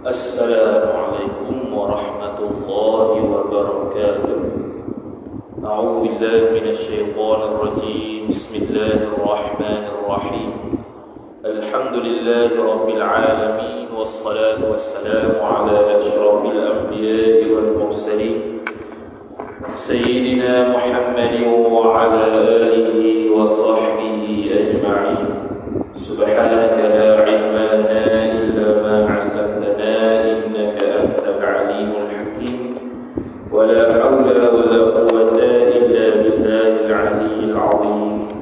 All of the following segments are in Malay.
Assalamualaikum warahmatullahi wabarakatuh. A'udzu billahi minasyaitonir rajim. Bismillahirrahmanirrahim. Alhamdulillahi rabbil alamin wassalatu wassalamu ala asyrafil anbiya'i wal mursalin sayyidina Muhammadin wa ala alihi wa sahbihi ajma'in. Subhanaka la ilma lana illa ma 'allamtana innaka antal alimul hakim. Wa la hawla wa la quwwata illa billahil aliyyil 'azim.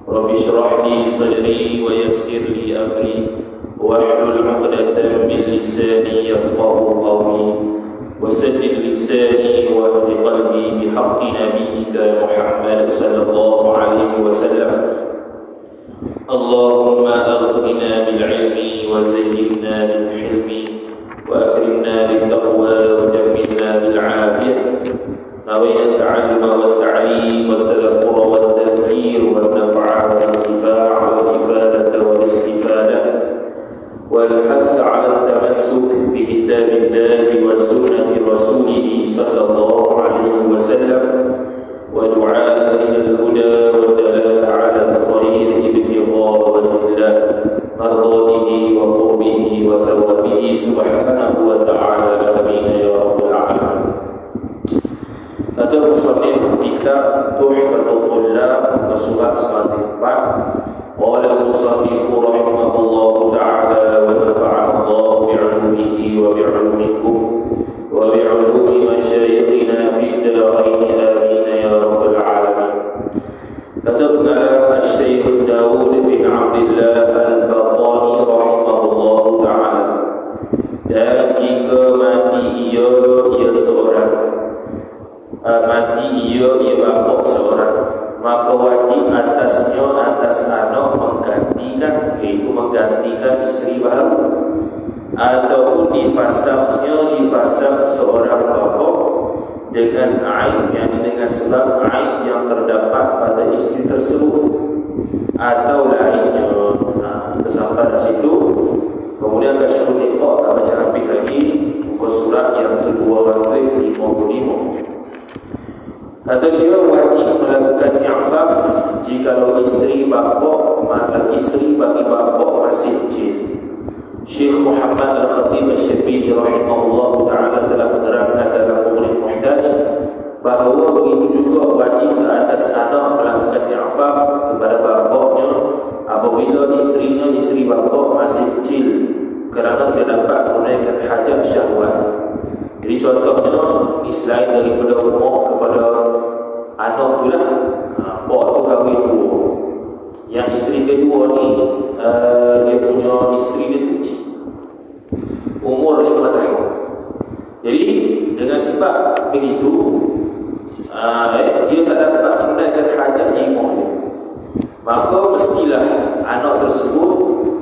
Rabbi shrah li sadri wa yassir li amri wahlul 'uqdatam min lisani yafqahu qawli wa saddid lisani wa hdi qalbi bihaqqi nabiyyika Muhammad sallallahu alaihi wasallam. Allahumma aghnina bil ilmi wa zayyinna bil hilmi wa akrimna bit taqwa wa jammilna bil afiyah. Nawaitu ta'alluma wa ta'lim wa tadhakkura wa tadhkir wa naf'a wa intifa' wa ifadata wa istifadah wal hath 'ala tamassuk bi kitabillahi wa sunnati rasulih sallallahu alaihi wasallam wa du'a ila al-huda wa dalala 'ala al-khair ibtigha wajhillah mardatihi wa qurbihi wa thawabihi subhanahu wa ta'ala. Amin ya rabbal alamin. Kata musannif kitab Tuhfatul Tullab ke surat 104. Qala al-musannif rahimahullahu ta'ala wa nafa'allahu bi'ulumihi wa bi'ulumikum wa bi'ulumi masyayikhina fid darain amin ya rabbal alamin. Kata pengarang Syekh Daud bin Abdullah Al-Fatani rahimahullahu ta'ala, dan jika mati ia seorang, ia bapak seorang, maka wajib atasnya atas anak menggantikan, iaitu menggantikan isteri baru, ataupun difasakh seorang bapak dengan aib, yang dengan sebab aib yang terdapat pada isteri tersebut atau lainnya. Sampai di situ. Kemudian kasyarul liqa, tak baca habis lagi muka surat yang ke-255. Kata dia, wajib melakukan i'faf jikalau isteri bagi bapa masih kecil. Syekh Muhammad Al-Khatib Asy-Syabili rahimahullah ta'ala telah menerangkan dalam Mughni Muhtaj bahawa begitu juga wajib ke atas anak melakukan i'faf kepada bapanya apabila isteri bapa masih kecil, kerana tidak dapat menunaikan hajat syahwat. Jadi contohnya, selain daripada umur kepada anak tu lah, bapa tu kahwin dua, yang isteri kedua ni dia punya isteri dia kecil, umur 5 tahun. Jadi dengan sebab begitu dia tak dapat menunaikan hajat jima, maka mestilah anak tersebut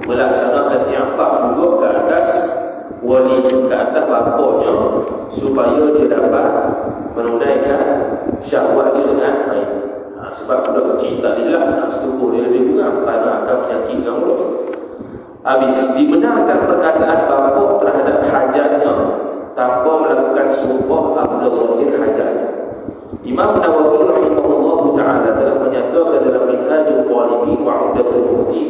melaksanakan i'faf juga ke atas wali, ke atas bapanya, supaya dia dapat menunaikan syahwat dia dengan baik. Sebab budak kecil tak adalah nak setubuh dia lebih kurang kerana akan menyakitkan mulut. Habis dibenarkan perkataan bapa terhadap hajatnya tanpa melakukan sumpah apabila zahir hajatnya. Imam Nawawi rahimahullahu ta'ala telah menyatakan dalam Minhajul Talibin wa 'Umdatul Mufti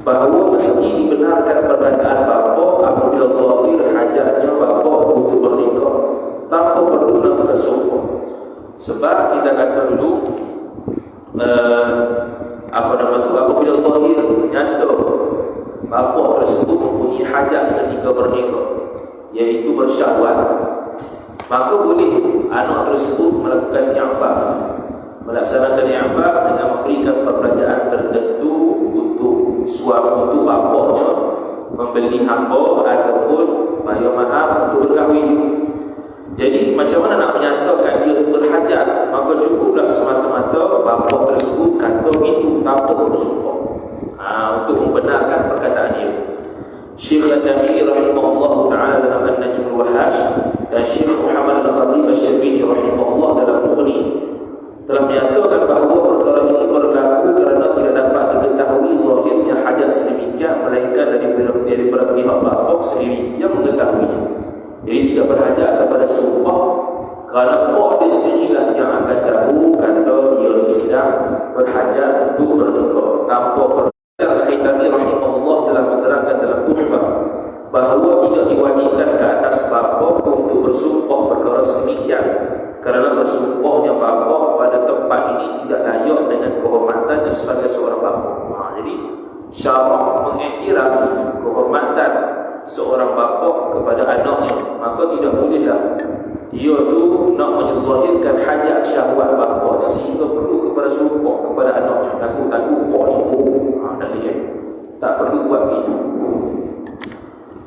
bahawa mesti dibenarkan perkataan bapa apabila zahir hajatnya bapa untuk bernikah tanpa perlu melakukan sumpah. Sebab kita kata dulu apabila zahir nyata bapa tersebut mempunyai hajat ketika bernikah, iaitu bersyahwat, maka boleh anak tersebut melakukan i'faf, melaksanakan i'faf dengan memberikan perbelanjaan tertentu untuk untuk bapanya membeli hamba ataupun bayar mahar untuk berkahwin. Jadi macam mana nak menyatakan dia berhajat? Maka cukuplah semata-mata bapa tersebut kata begitu tanpa bersumpah, untuk membenarkan perkataan dia. Syekh At-Tamimi rahimahullah ta'ala dalam An-Najmul Wahash dan Syekh Muhammad Al-Khatib Asy-Syabili rahimahullah dalam Mughni telah menyatakan bahawa perkara ini berlaku kerana tidak dapat diketahui zahirnya hajat sedemikian melainkan daripada daripada pihak bapak sendiri yang mengetahuinya. Jadi tidak berhajat kepada sumpah, kerana bapak dia sendirilah yang akan tahu kata dia sedang berhajat untuk bernikah. Tanpa Al-Haythami rahimahullah telah menerangkan dalam Tuhfah bahawa tidak diwajibkan ke atas bapa untuk bersumpah perkara sedemikian, kerana bersumpahnya bapa pada tempat ini tidak layak dengan kehormatannya sebagai seorang bapa. Jadi syarak mengiktiraf kehormatan seorang bapa kepada anaknya, maka tidak bolehlah dia tu nak menyahirkan hajat syahwat bapa sehingga perlu kepada sumpah kepada anaknya. Takut lupa ni. Tak lihat. Tak perlu buat begitu.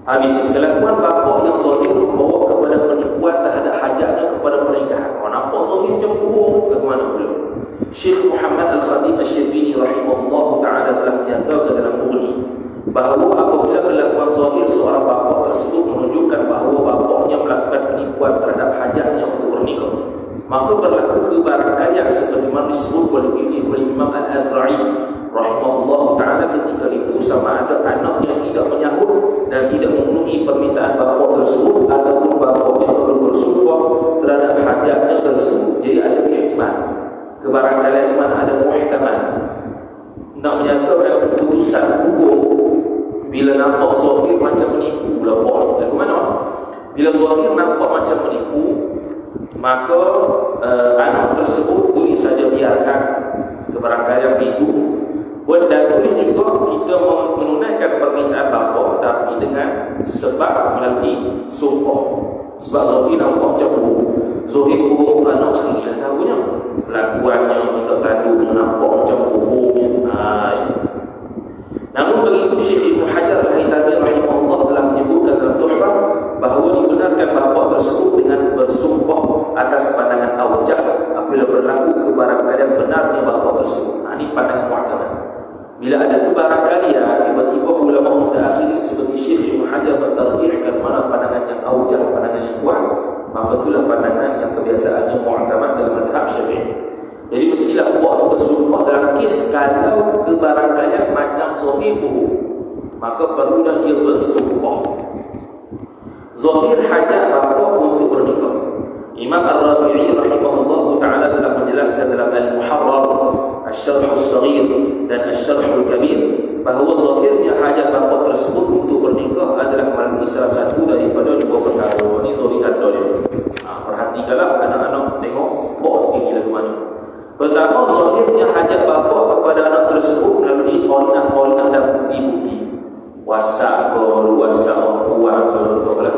Habis kelakuan bapa yang zahir membawa kepada penipuan terhadap hajatnya kepada pernikahan. Nampak zahir macam buruk ke mana pula? Syekh Muhammad Al-Khatib Asy-Syibini rahimahullah ta'ala telah menyatakan dalam Mughni bahawa apabila kelakuan zahir seorang bapa tersebut menunjukkan bahawa bapanya melakukan penipuan terhadap hajatnya untuk bernikah, maka berlaku kebarangkaian sebagaimana disebut oleh Imam Al-Azra'i rahimahullah ta'ala ketika itu sama ada anak yang tidak menyahut dan tidak memenuhi permintaan bapa tersebut ataupun bapanya perlu bersumpah terhadap hajatnya tersebut. Jadi ada keiktiman, kebarangkaian di mana ada muhtamal nak menyatakan keputusan hukum. Bila nampak zahir macam menipu, lapor ke mana? Bila zahir nampak macam menipu, maka anak tersebut boleh saja biarkan kebarangkaian itu. Dan boleh juga kita menunaikan permintaan bapa tapi dengan sebab melalui sumpah. Sebab zahir nampak macam buruk. Zahir buruk anak sendiri lah tahunya. Kelakuannya tidak tanduk nampak macam buruknya. Namun begitu Syekh Ibn Hajar Al-Haythami rahimahullah telah menyebutkan dalam Tuhfah bahawa dibenarkan bapa tersebut dengan bersumpah atas pandangan aujah apabila berlaku kebarangkalian benarnya bapa tersebut. Ini pandangan mu'tamad. Bila ada kebarangkalian, tiba-tiba ulama mutaakhirin seperti Syekh Ibn Hajar mentarjihkan mana pandangan yang aujah, pandangan yang kuat, maka itulah pandangan yang kebiasaannya mu'tamad dalam mazhab Syafi'i. Jadi mestilah buat tu bersumpah dalam kes kalau kebarangkaian macam zahir buruk, maka perlulah dia bersumpah. Zahir hajat bapa untuk bernikah. Imam Ar-Rafi'i rahimahullah ta'ala telah menjelaskan dalam Al-Muharrar, Asy-Syarh As-Saghir dan Asy-Syarh Al-Kabir bahawa zahirnya hajat bapa tersebut untuk bernikah adalah melalui salah satu daripada dua perkara. Ini zahir dia. Perhatikanlah anak-anak tengok bos tinggi lagu mana. Pertama, zahirnya hajat bapa kepada anak tersebut melalui qarinah dan bukti-bukti. WhatsApp ke, WhatsApp orang ke, contohlah.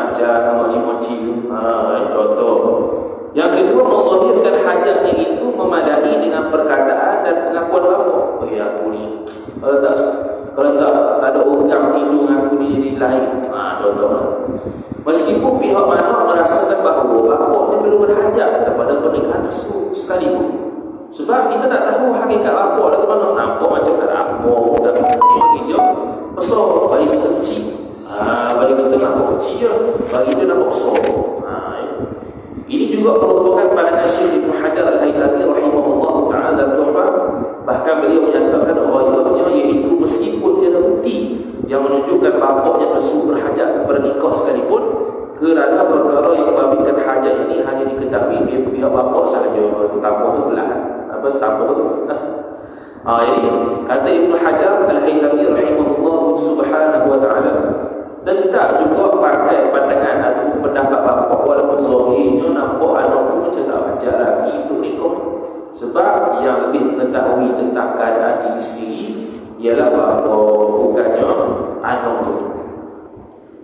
Cakap macam moci-moci, contoh. Yang kedua, menzahirkan hajatnya itu memadai dengan perkataan dan pengakuan bapa. Aku ni kalau tak ada orang tidur dengan aku ni jadi lain. Contoh. Meskipun pihak mana merasakan bahawa bapaknya belum berhajat kepada pernikahan tersebut sekalipun. Sebab kita tak tahu hakikat bapak dari mana. Nampak macam tak apa, tak bagi dia besar, bagi kita kecil. Bagi kita nampak kecil je, bagi dia nampak besar. Ini juga merupakan pandangan Syekh Ibn Hajar Al-Haythami rahimahullah ta'ala dalam Tuhfah. Bahkan beliau menyatakan ghairahnya iaitu meskipun tiada bukti yang menunjukkan bapaknya tersebut berhajat kepada nikah sekalipun, kerana perkara yang membabikan hajat ini hanya diketahui pihak bapak sahaja. Tanpa tu pelan. Tanpa tu. Jadi kata Ibn Hajar Al-Haythami rahimahullah subhanahu wa ta'ala, tentak juga pakai pandangan atau pendapat bapak walaupun zahirnya nampak anak tu macam tak hajat lagi untuk nikah. Sebab yang lebih mengetahui tentang keadaan diri sendiri ialah bapa, bukannya anak tu.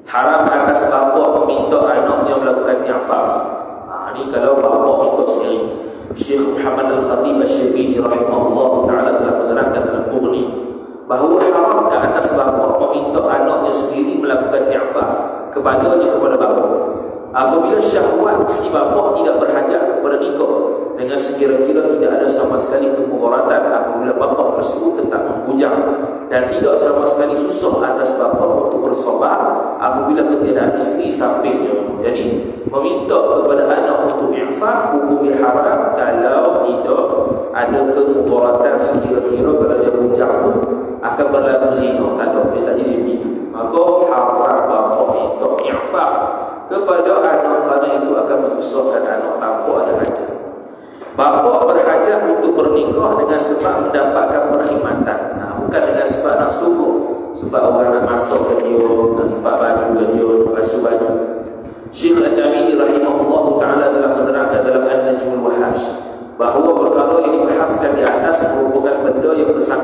Haram atas bapa meminta anaknya melakukan i'faf. Ini kalau bapa minta sendiri. Syekh Muhammad Al-Khatib Asy-Syibini rahimahullah ta'ala telah menerangkan dalam Mughni bahawa haram ke atas bapa meminta anaknya sendiri melakukan i'faf kepadanya kepada bapa apabila syahwat si bapa tidak berhajat kepada nikah, dengan sekira-kira tidak ada sama sekali kemudaratan apabila bapa tersebut tetap membujang, dan tidak sama sekali susah atas bapa untuk bersabar apabila ketiadaan isteri sampingnya. Jadi meminta kepada anak untuk i'faf hukumnya haram kalau tidak ada kemudaratan sekira-kira kalau dia bujang tu akan berlaku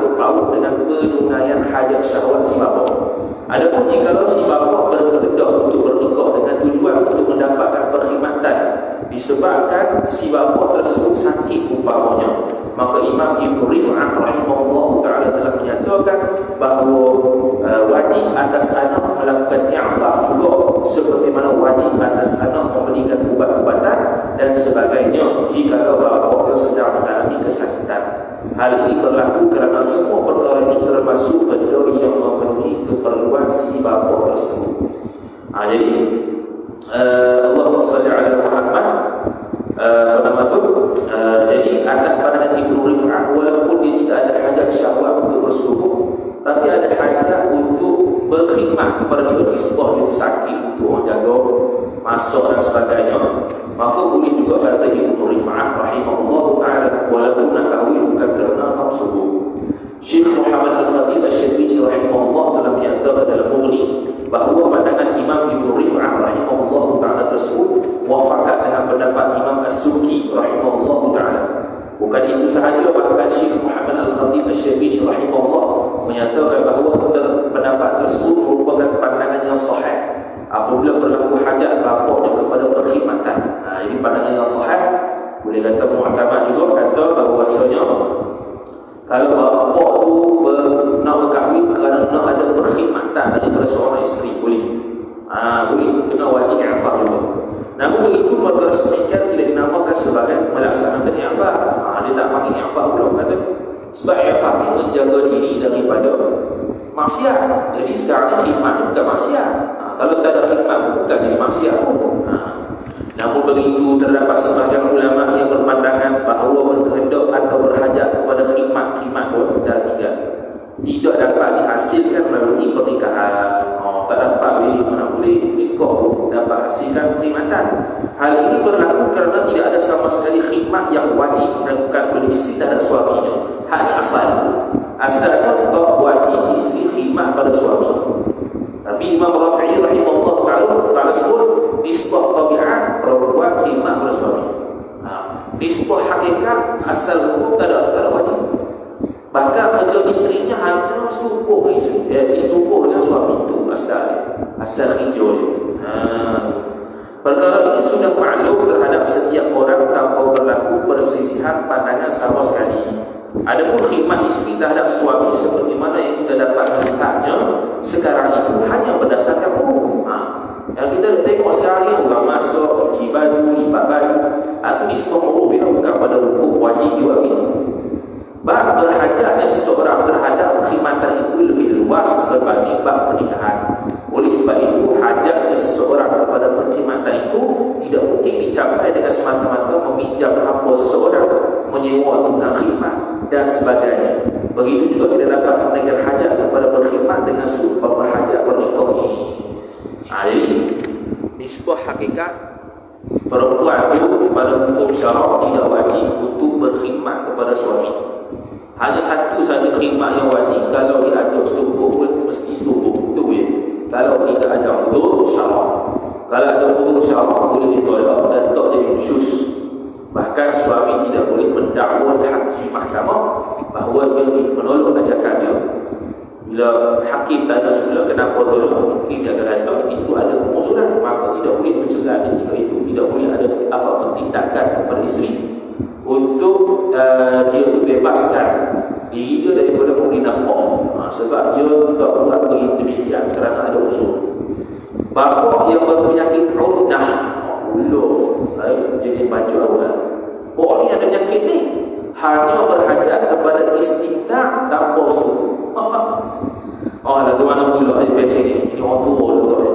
sangkut paut dengan penungaian hajat syahwat si bapa. Adapun jikalau si bapa berkehendak untuk bernikah dengan tujuan untuk mendapatkan perkhidmatan disebabkan si bapa tersebut sakit umpamanya, maka Imam Ibn Rif'ah rahimahullah ta'ala telah menyatakan bahawa wajib atas anak melakukan i'faf juga seperti mana wajib atas anak memberikan ubat-ubatan dan sebagainya jika bapa sedang mengalami kesakitan. Hal ini berlaku kerana semua perkara ini termasuk benda yang memenuhi keperluan si bapa tersebut. Jadi Allahumma salli ala Muhammad. Jadi atas pandangan Ibn Rif'ah, walaupun dia tidak ada hajat syahwat untuk bersubuh, tapi ada hajat untuk berkhidmat kepada diri sebab dia sakit untuk orang jaga masak dan sebagainya, maka boleh juga kata Ibn Rif'ah rahimahullah ta'ala, walaupun nak kahwin bukan kerana bersubuh. Syekh Muhammad Al-Khatib Asy-Syarbini rahimahullah telah menyatakan dalam Mughni bahawa pandangan Imam Ibn Rif'ah rahimahullah ta'ala tersebut muafakat dengan pendapat Imam As-Subki rahimahullah ta'ala. Bukan itu sahaja, bahkan Syekh Muhammad Al-Khatib Asy-Syarbini rahimahullah menyatakan bahawa pendapat tersebut merupakan pandangan yang sahih apabila berlaku hajat bapaknya kepada perkhidmatan. Ini pandangan yang sahih, boleh kata mu'tamad juga, kata bahawasanya kalau bapak tu nak berkahwin kerana nak ada perkhidmatan daripada seorang isteri, boleh. Boleh, kena wajib i'faf juga. Namun begitu perkara semikian tidak dinamakan sebagai melaksanakan i'faf. Dia tak panggil i'faf pula kata. Sebab i'faf ini menjaga diri daripada maksiat. Jadi sekarang ni khidmat ni bukan maksiat. Kalau tak ada khidmat bukan jadi maksiat pun. Namun begitu terdapat sebahagian ulama yang berpandangan bahawa berkehendak atau berhajat kepada khidmat itu dah tidak dapat dihasilkan melalui pernikahan. Tak dapat mana boleh nikah dapat hasilkan perkhidmatan. Hal ini berlaku kerana tidak ada sama sekali khidmat yang wajib dilakukan oleh isteri terhadap suaminya. Hal ini asalnya tak wajib isteri khidmat pada suami. Tapi Imam Rafi'i rahimahullah ta'ala sebut nisbah tabi'at perempuan khidmat pada suami. Nisbah hakikat asal hukum tak ada wajib. Bahkan kerja isterinya hanya serupuh dengan suami itu asal kerja dia. Perkara ini sudah maklum terhadap setiap orang tanpa berlaku perselisihan pandangan sama sekali. Adapun khidmat isteri terhadap suami seperti mana yang kita dapat melihatnya sekarang itu hanya berdasarkan hukum. Yang kita tengok sekarang ni orang masak, cuci baju, lipat baju, itu di semua hukum bukan pada hukum wajib juga itu. Bab berhajatnya seseorang terhadap khidmatan itu lebih luas berbanding bab pernikahan. Oleh sebab itu, hajatnya seseorang kepada perkhidmatan itu tidak mungkin dicapai dengan semata-mata meminjam hamba seseorang, menyewa tukang khidmat dan sebagainya. Begitu juga tidak dapat menaikkan hajat kepada berkhidmat dengan sumpah berhajat bernikah ini. Jadi, nisbah hakikat perempuan itu pada hukum syarak tidak wajib untuk berkhidmat kepada suami. Hanya satu saja khidmat yang wajib, kalau dia ada setubuh pun mesti setubuh, itu ya. Kalau tidak ada udzur syarak, kalau ada udzur syarak boleh ditolak dan tak jadi khusus. Bahkan suami tidak boleh mendakwa hakim mahkamah bahawa dia menolak ajakannya. Bila hakim tanya semula kenapa tolak, mungkin dia akan kata itu ada keuzuran, maka tidak boleh mencegah ketika itu. Tidak boleh ada apa-apa tindakan kepada isteri untuk dia bebaskan diri dia daripada memberi nafkah, sebab dia tak buat demikian kerana ada usul. Bapa yang berpenyakit urdah, jadi baca awal, orang ni ada penyakit ni hanya berhajat kepada istimta' tanpa usul. Lagu mana pula biasa ni orang tua tu.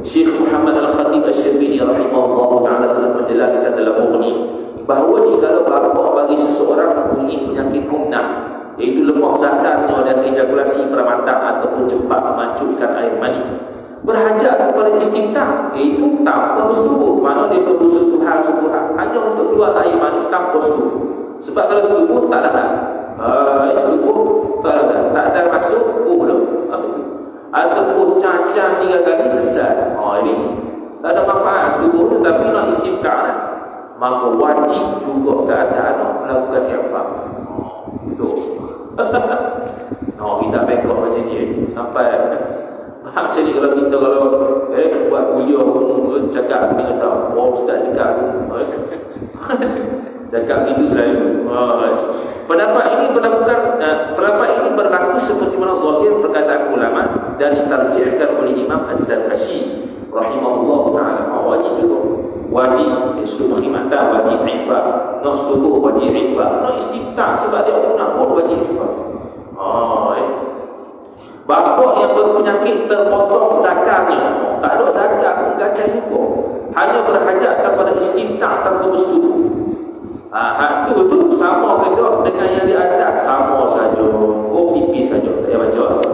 Syekh Muhammad Al-Khatib Asy-Syarbini rahimahullah ta'ala telah menjelaskan dalam Mughni bahawa jika bapa bagi seseorang mempunyai penyakit umnah, iaitu lemah zakatnya dan ejakulasi permatang ataupun cepat memanculkan air mani, berhajat kepada istimta', iaitu tanpa bersetubuh. Mana dia perlu sentuhan hanya untuk keluar air mani tanpa setubuh. Sebab kalau setubuh tak larat, tak ada masuk belum. Ataupun cacat 3 kali sesat, ini tak ada manfaat setubuh, tapi nak istimta' lah, maka wajib juga ke atas anak melakukan i'faf. Itu sampai macam ni kalau kita buat kuliah cakap ni kata ustaz cakap cakap gitu selalu. Pendapat ini berlaku seperti mana zahir perkataan ulama dan ditarjihkan oleh Imam Az-Zarkashi rahimahullah taala. Wajib juga, wajib seluruh khidmatan, wajib ifah, nak seluruh wajib ifah, nak istifta sebab dia nak pun wajib ifah. Bapa yang berpenyakit terpotong zakatnya, tak ada zakat pun gagal juga, hanya berhajat kepada istifta tanpa bersetubuh. Hak tu sama ke tak dengan yang di atas? Sama saja. Kau pipis saja, tak payah baca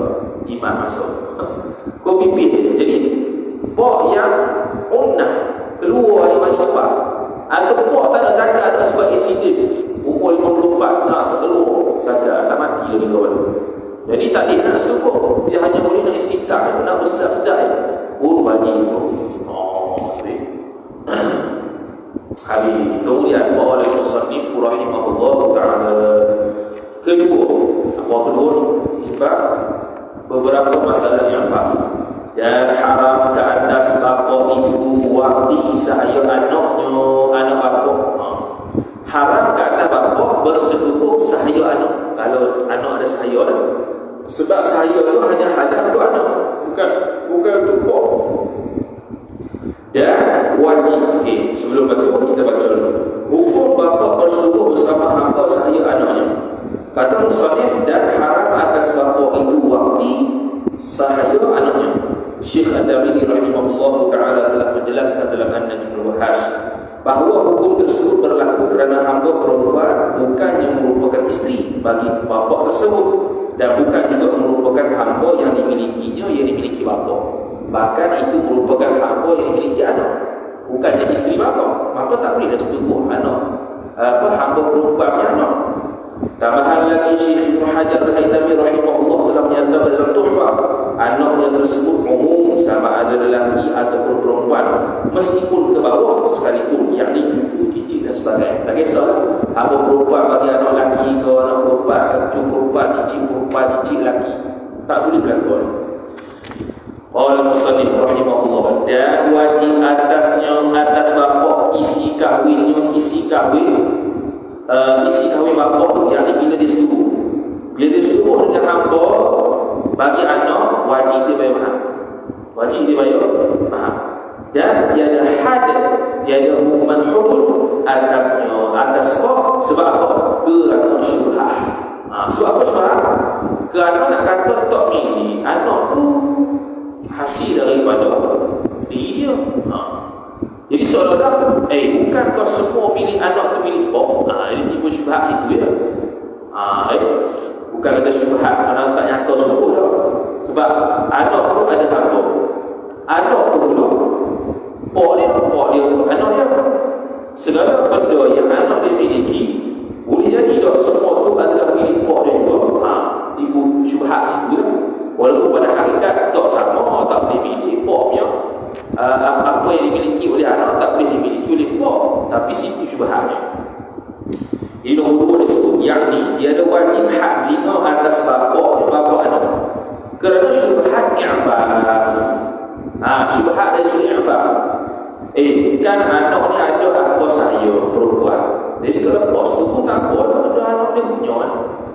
iman masuk. Kau pipis je. Jadi pok yang unnah keluar dari mani cepat, atau pok tak ada zakat sebab accident umur 54 tak terkeluar zakat, tak mati lagi kawan. Jadi tak boleh nak syukur, dia hanya boleh nak istiftah, nak bersedap-sedap. Wajib tu. Baik. Hari kemudian oleh musannif rahimahullah taala. Kedua sebab beberapa masalah yang dan haram ke atas bapa ibu waktu sahaya anak bapa. Haram ke atas bapa bersetubuh sahaya anak. Kalau anak ada sahaya lah. Sebab sahaya tu hanya halal tu anak, bukan untuk bapa. Dan wajib, sebelum itu kita baca dulu. Hukum bapa bersetubuh bersama hamba sahaya anaknya. Kata musannif, dan haram atas bapa itu waktu sahaya anaknya. Syekh Ad-Damiri rahimahullah ta'ala telah menjelaskan dalam An-Najmul Wahash bahawa hukum tersebut berlaku kerana hamba perempuan bukan yang merupakan isteri bagi bapa tersebut, dan bukan juga merupakan hamba yang dimilikinya yang dimiliki bapa. Bahkan itu merupakan hamba yang dimiliki anak, bukannya isteri bapa. Maka tak boleh dah setubuh anak hamba perempuannya anak. Tambahan lagi, Syekh Ibn Hajar Al-Haytami rahimahullah telah menyatakan dalam Tuhfah, anaknya tersebut umum sama ada lelaki ataupun perempuan, meskipun ke bawah sekalipun, yakni cucu, cicit dan sebagainya. Tak kisahlah hamba perempuan bagi anak lelaki ke anak perempuan, cucu perempuan, cicit lelaki, tak boleh berlaku. Al-Musannif rahimahullah, dan wajib atas bapa isi kahwin bapa tu, yakni bila dia setubuh. Bila dia setubuh dengan hamba bagi anak, wajib dia bayar mahar. Dan tiada had, tiada hukuman hudud atas kau. Sebab apa? Kerana syubhah. Sebab apa syubhah? Kerana nak kata tak milik anak tu hasil daripada diri dia. Jadi seolah-olah bukan kau semua milik anak tu milik kau. Ini timbul syubhat situ ya. Bukan kata syubhat anak tak nyata semua dah. Sebab anak tu ada hamba. Anak tu pula pak dia tu anak dia. Segala benda yang anak dia miliki, boleh jadi tak semua tu adalah milik pak dia juga. Timbul syubhat situ ya. Walaupun pada hakikat tak sama, tak boleh milik pak punya. Apa yang dimiliki oleh anak tak boleh dimiliki oleh pak, tapi situ syubhatnya. Ini nombor 2 disebut, yakni tiada wajib hak zina atas bapa anak kerana syubhat i'faf. Syubhat dari segi i'faf. Kan anak ni ada apa saya perempuan. Jadi kalau bos tu pun tak apa, ada anak dia punya.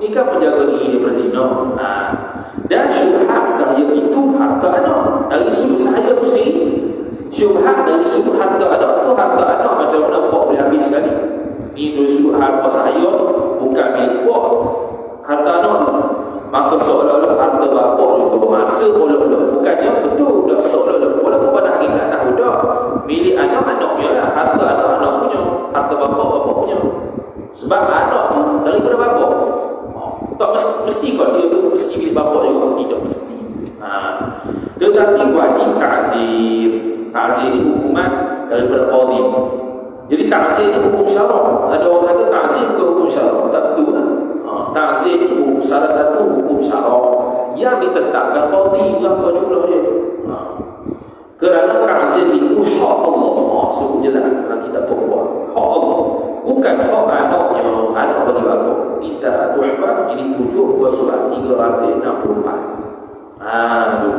Ni kan penjaga diri dia berzina. Dan syubhat saya itu harta anak dari sudut saya tu sendiri. Syubhat dari sudut harta anak tu, harta anak macam mana pak boleh ambil sekali. Ni dari sudut harta saya, bukan milik pak, harta anak. Maka seolah-olah harta bapa juga masa olah-olah, bukannya betul dah seolah-olah. Walaupun pada hakikat dah udah milik anak punya lah, harta anak punya, harta bapa punya. Sebab anak tu daripada bapa. Tak mesti kau dia tu mesti milik bapa juga, tidak mesti. Tetapi wajib ta'zir. Ta'zir ni hukuman daripada qadhi. Jadi ta'zir ni hukum syarak. Ada orang kata ta'zir bukan hukum syarak, tak betul lah. Ta'zir ni salah satu hukum syarak yang ditetapkan qadhi berapa jumlah dia. Kerana ta'zir itu hak Allah. Sebut je lah dalam kitab Tuhfah, hak Allah, bukan hak anaknya. Anak bagi bapa. Intahat Tuhfah jilid 7 surat 364. Tu.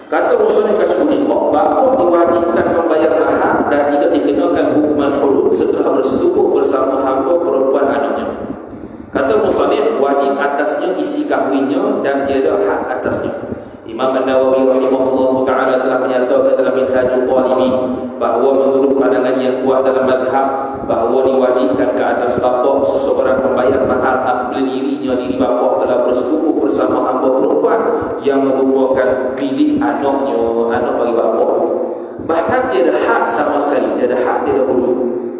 Kata Musannif Kashmuni, bapa diwajibkan membayar mahar dan tidak dikenakan hukuman hulud setelah bersetubuh bersama hamba perempuan anaknya. Kata Musannif, wajib atasnya isi kahwinnya dan tiada hak atasnya. Imam An-Nawawi rahimahullah ta'ala telah menyatakan dalam Minhajul Talibin bahawa menurut pandangan yang kuat dalam mazhab bahawa diwajibkan ke atas bapa seseorang membayar mahar apabila diri bapa telah bersetubuh bersama hamba perempuan yang merupakan pilih anak bagi bapa. Bahkan tiada hak sama sekali, tiada hak, tiada hulu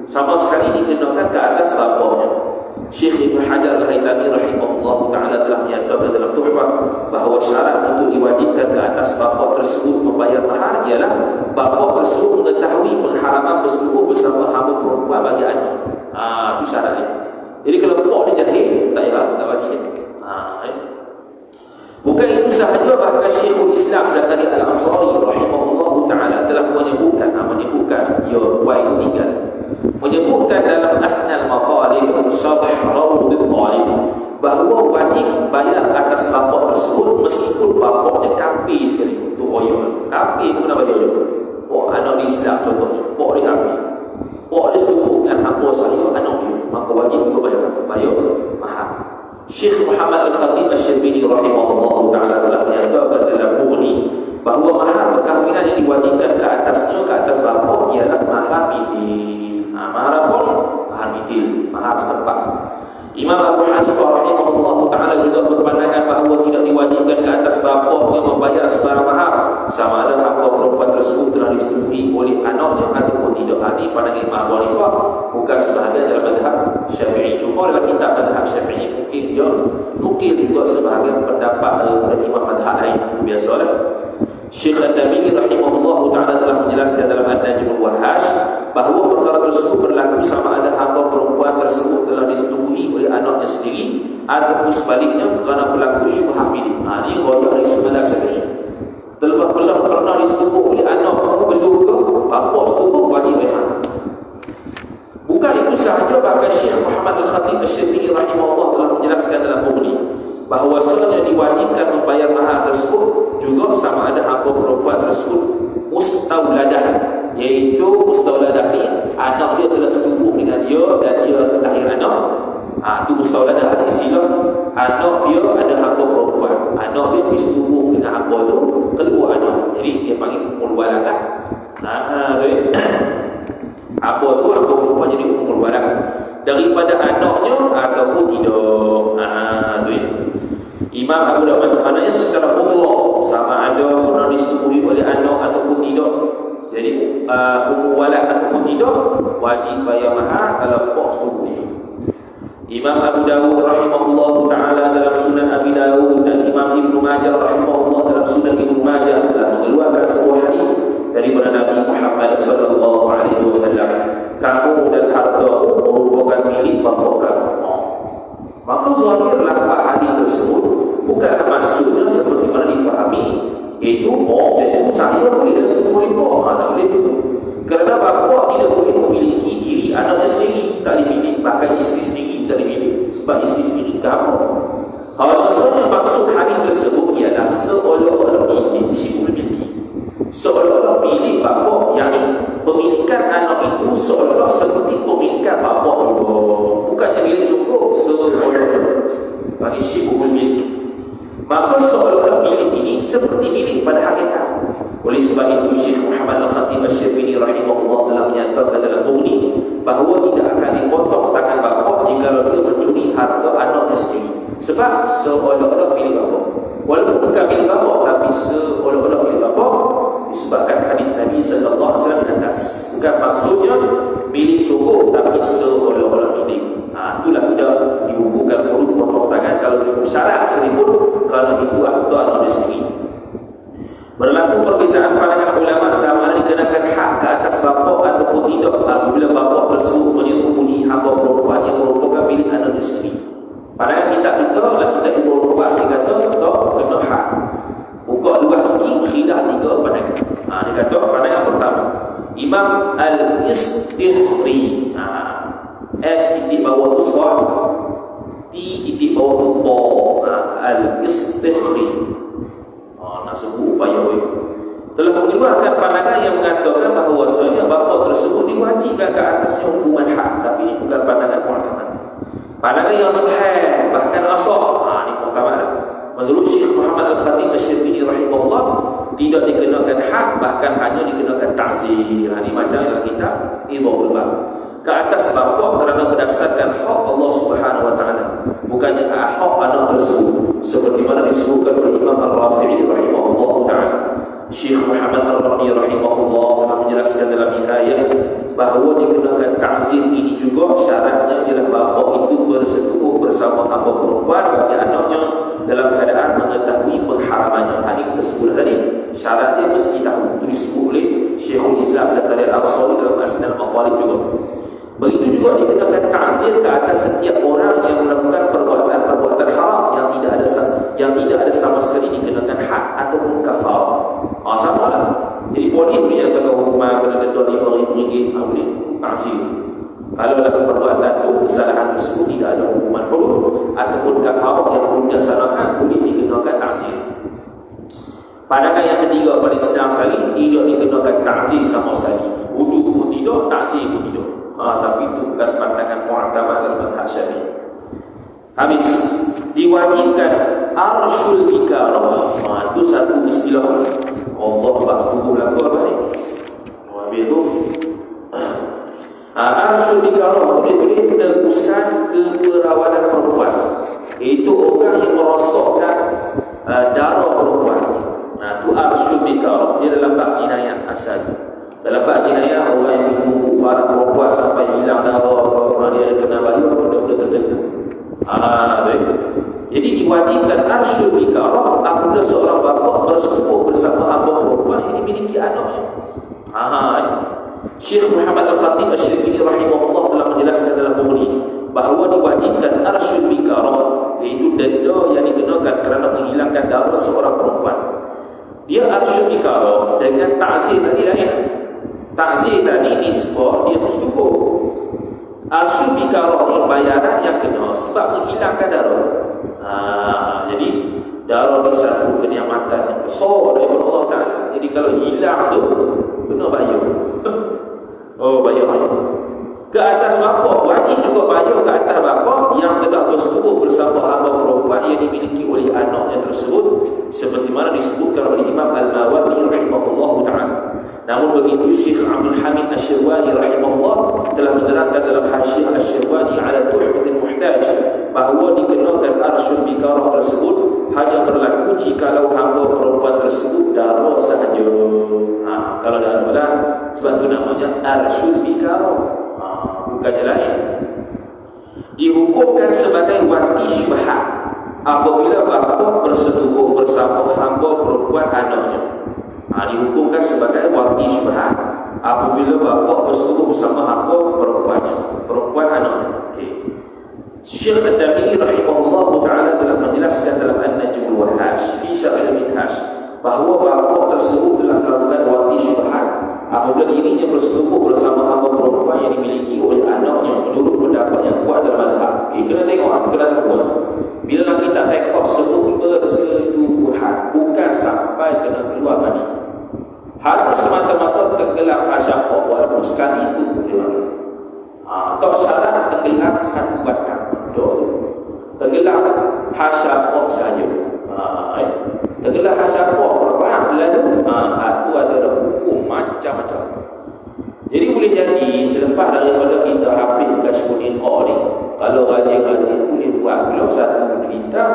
sama sekali dikenakan ke atas bapanya. Syekh Ibn Hajar Al-Haytami rahimahullah ta'ala telah menyatakan dalam Tuhfah bahawa syarat untuk diwajibkan ke atas bapa tersebut membayar mahar ialah bapa tersebut mengetahui pengharaman bersetubuh bersama hamba perempuan bagi anak. Itu syaratnya. Jadi kalau bapak ni jahil, tak payah, tak wajib. Bukan itu sahaja, bahkan Syekhul Islam Zakaria Al-Ansari rahimahullah ta'ala telah menyebutkan ia itu tinggal, menyebutkan dalam Asnal Maqalib Syarh Rawdul Talib bahawa wajib bayar atas bapa tersebut meskipun bapaknya kafir sekali. Tu oyok kafir pun nak bayar. Anak di Islam contohnya, bapak dia kafir, bapak dia setuju dengan hamba saya anak dia, maka wajib juga bayar mahar. Syekh Muhammad Al-Khatib Asy-Syarbini rahimahullah ta'ala telah menyatakan dalam Mughni bahawa mahar perkahwinan yang diwajibkan ke atas bapa ialah mahar mithil. Mahar pun mahar mithil, mahar setempat. Imam Abu Hanifah rahimahullah ta'ala juga berpandangan bahawa tidak diwajibkan ke atas bapa yang membayar sebarang mahar sama ada hamba perempuan tersebut telah disetujui oleh anaknya ataupun tidak. Ini pandangan Imam Abu Hanifah, bukan sebahagian dalam mazhab Syafi'i. Cuma dalam kitab mazhab Syafi'i mungkin dia nukil juga sebahagian pendapat daripada imam mazhab lain. Itu biasalah. Syekh Al-Tamimi rahimahullah ta'ala telah menjelaskan dalam An-Najmul Wahhash bahawa perkara tersebut berlaku sama ada hamba perempuan tersebut telah disetujui oleh anaknya sendiri ataupun sebaliknya kerana berlaku syubhah milik. Ini royak dari Sunnah Syafi'i. Terlepas pernah disetujui oleh anak belum ke bapa setubuh wajib bayar. Bukan itu sahaja, bahkan Syekh Muhammad Al-Khatib Asy-Syarbini rahimahullah telah menjelaskan dalam Mughni bahawa bahwasanya diwajibkan membayar mahar tersebut juga sama ada hamba perempuan tersebut mustawladah, iaitu mustawladah ni anak dia telah setubuh dengan dia dan dia lahir anak. Itu mustawladah, ada istilah anak dia ada hamba perempuan, anak dia bersetubuh dengan hamba tu keluar anak, jadi dia panggil umul walad lah. Hamba tu hamba perempuan jadi umul walad daripada anaknya ataupun tidak. Imam Abu Dawud maknanya secara mutlak sama ada pernah disetujui oleh anak ataupun tidak. Jadi umul walad ataupun tidak wajib bayar mahar kalau pak setuju. Imam Abu Dawud rahimahullah ta'ala dalam Sunan Abi Dawud dan Imam Ibnu Majah rahimahullah dalam Sunan Ibnu Majah telah mengeluarkan sebuah hadis daripada Nabi Muhammad sallallahu alaihi wasallam, kamu dan harta merupakan milik bapa kamu. Maka zahir lafaz hadis tersebut bukan maksudnya seperti mana difahami, iaitu jadi saya boleh dan semua ibu tak boleh itu. Kerana bapa tidak boleh memiliki diri anaknya sendiri, tak dimiliki, bahkan isteri sendiri tak dimiliki, sebab isteri sendiri kamu. Maksudnya maksud hadis tersebut ialah seolah-olah milik si memiliki, seolah-olah milik bapa, yakni pemilikan anak itu seolah-olah seperti pemilikan bapa itu, bukannya milik sungguh, seolah-olah bagi si memiliki. Maka seolah-olah milik ini seperti milik pada hakikat. Oleh sebab itu Syekh Muhammad Al-Khatib Asy-Syarbini rahimahullah telah menyatakan dalam Mughni bahawa tidak akan dipotong tangan bapa jika dia mencuri harta anaknya sendiri, sebab seolah-olah milik bapa, walaupun bukan milik bapa tapi seolah-olah milik bapa, disebabkan hadis Nabi sallallahu alaihi wasallam di atas. Bukan maksudnya milik sungguh tapi seolah-olah milik. Itulah tidak dihukumkan perlu potong tangan kalau cukup syarat sekalipun kalau itu harta anak sendiri. Berlaku perbezaan pandangan ulama sama ada dikenakan hak ke atas bapa ataupun tidak apabila bapa tersebut menyetujui hamba perempuan yang merupakan milik anak sendiri. Pandangan kita adalah kita ibu bapa dia kata tak kena hak. Buka luas sikit khilaf tiga pandangan. Dia kata pandangan pertama, Imam Al-Istikhri, S titik bawah tu T titik bawah tu Al-Istikhri Menurut Syekh Muhammad Al-Khatib Asy-Syarbini rahimahullah, tidak dikenakan had, bahkan hanya dikenakan ta'zir. Ini macam yang kita idhul bab ke atas bapa kerana berdasarkan hak Allah Subhanahu wa taala, bukannya hak anak tersebut, seperti mana disebutkan oleh Imam Ar-Rafi'i rahimahullah taala. Syekh Muhammad Ar-Rafi'i rahimahullah telah menjelaskan dalam Hidayah bahawa dikenakan ta'zir ini juga syaratnya ialah bapa itu bersetubuh bersama hamba perempuan bagi anaknya dalam keadaan mengetahui pengharamannya. Ini kita sebut tadi, syaratnya mesti tahu. Itu disebut oleh Syekhul Islam Zakaria Al-Ansari dalam Asnal Maqalib juga. Begitu juga dikenakan ta'zir ke atas setiap orang yang melakukan perbuatan haram yang tidak ada sama sekali dikenakan had ataupun kafarah. Sama lah. Jadi polis yang tengah hukuman kena denda RM5,000 boleh ta'zir. Kalau dalam perbuatan itu kesalahan tersebut tidak ada hukuman hudud ataupun kafarah yang perlu dilaksanakan, boleh dikenakan ta'zir. Pandangan yang ketiga paling sedang sekali, tidak dikenakan ta'zir sama sekali. Hudud pun tidak, ta'zir pun tidak. Tapi itu bukan pandangan mu'tamad dalam mazhab Syafi'i. Habis, diwajibkan arsyul fikarah. Itu satu istilah. Allah baksubuh laku apa ni? Habis itu arsyul fikarah boleh terusan keperawanan perempuan. Itu orang yang merosakkan darah perempuan. Itu arsyul fikarah. Dia dalam bab jinayat asal. Dalam bab jinayah, orang yang ditumbuk farah perempuan sampai hilang darah, dia kena bayar benda-benda tertentu. Jadi diwajibkan arsyul fikarah apabila seorang bapa bersetubuh bersama hamba perempuan yang dimiliki anaknya. Syekh Muhammad Al-Khatib Asy-Syarbini rahimahullah telah menjelaskan dalam buku ini bahawa diwajibkan arsyul fikarah, iaitu denda yang dikenakan kerana menghilangkan darah seorang perempuan. Dia arsyul fikarah dengan ta'zir tadi lain. Ta'zir tadi nisbah dia bersetubuh. Arsyul fikarah ni bayaran yang kena sebab menghilangkan darah. Jadi darah ni satu kenikmatan yang besar daripada Allah Ta'ala. Jadi kalau hilang tu kena bayar. Bayar. Ke atas bapa, wajib juga bayar ke atas bapa yang telah bersetubuh bersama hamba perempuan yang dimiliki oleh anaknya tersebut, seperti mana disebutkan oleh Imam Al-Mawardi rahimahullah ta'ala. Namun begitu, Syekh Abdul Hamid Asy-Syirwani rahimahullah telah menerangkan dalam Hasyiah Asy-Syirwani ala Tuhfatul Muhtaj bahawa dikenakan arsyul fikarah tersebut hanya berlaku jikalau hamba perempuan tersebut darah sahaja. Kalau darah lah, sebab itu namanya arsyul fikarah, bukannya lain. Dihukumkan sebagai wati syubhat apabila bapa bersetubuh bersama hamba perempuan anaknya. Dihukumkan sebagai wati syubhat apabila bapa bersetubuh bersama hamba perempuan anaknya. Syekh Ad-Damiri rahimahullah ta'ala telah menjelaskan dalam An-Najmul Wahhaj fi Syarh Al-Minhaj bahawa bapa tersebut telah melakukan wati syubhat apabila dirinya bersetubuh bersama hamba perempuan yang dimiliki oleh anaknya menurut pendapat yang kuat dalam mazhab. Kena tengok, kena tahu. Bila kita fiqh sebut bersetubuhan, bukan sampai kena keluar mani. Hal semata-mata tenggelam hasyafah, walaupun sekali itu boleh. Tak syarat tenggelam satu batang. Tenggelam hasyafah saja. Tenggelam hasyafah perang lalu, itu ada hukum macam-macam. Jadi boleh jadi selepas daripada kita habis kashfuddin ni, kalau rajin-rajin boleh buat pula satu berita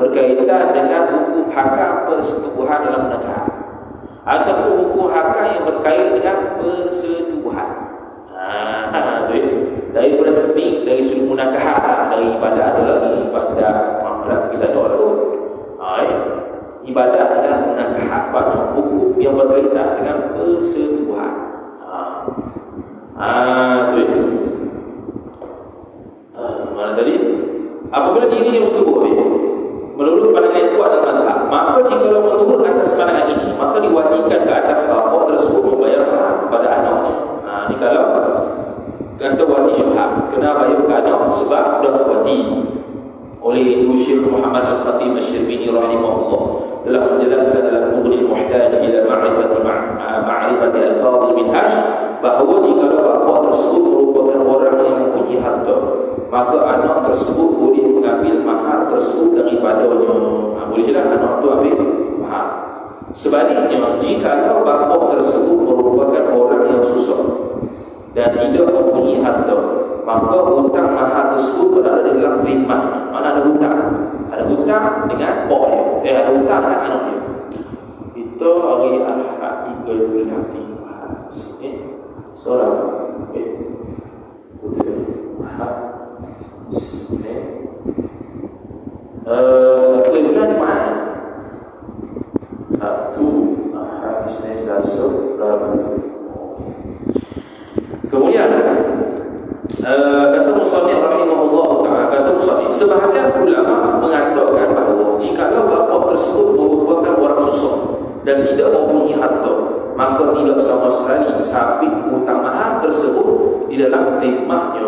berkaitan dengan hukum hakam persetubuhan dalam negara, ataupun hukum hakam yang berkait dengan persetubuhan. Daripada segi dari sudut munakahat, dari ibadah ada lagi ibadah muamalah kita ada tu. Ibadah dengan munakahat, banyak hukum yang berkaitan dengan persetubuhan. Mana tadi? Apabila dirinya bersetubuh menurut pandangan yang kuat dalam mazhab, maka jika menurut atas pandangan ini, maka diwajibkan ke atas bapa tersebut membayar mahar kepada anaknya. Ini kalau kata wati syubhat, kena bayar ke anak sebab dah wati. Oleh itu Syekh Muhammad Al-Khatib Asy-Syarbini rahimahullah telah menjelaskan dalam Mughni Al-Muhtaj ila ma'rifati al-fadhil minhaj bahawa jika bapa tersebut merupakan orang yang mempunyai harta, maka anak tersebut boleh mengambil mahar tersebut daripadanya. Boleh bolehlah anak tu ambil mahar. Sebaliknya, jika bapa tersebut merupakan orang yang susah dan tidak mempunyai harta, maka hutang mahar tersebut berada dalam zimmah. Mana ada hutang? Ada hutang dengan pokoknya. Ada hutang dengan anaknya. Kita hari Ahad 3 nanti mahar. Sini. Soalan. Betul. Mahar. Sini. Satu bulan mahar. Sabtu, Ahad, Isnin, Selasa, Rabu. Kemudian kata musannif rahimahullah taala, kata musannif, sebahagian ulama mengatakan bahawa jikalau bapa tersebut merupakan orang susah dan tidak mempunyai harta, maka tidak sama sekali sabit hutang mahar tersebut di dalam zimmahnya.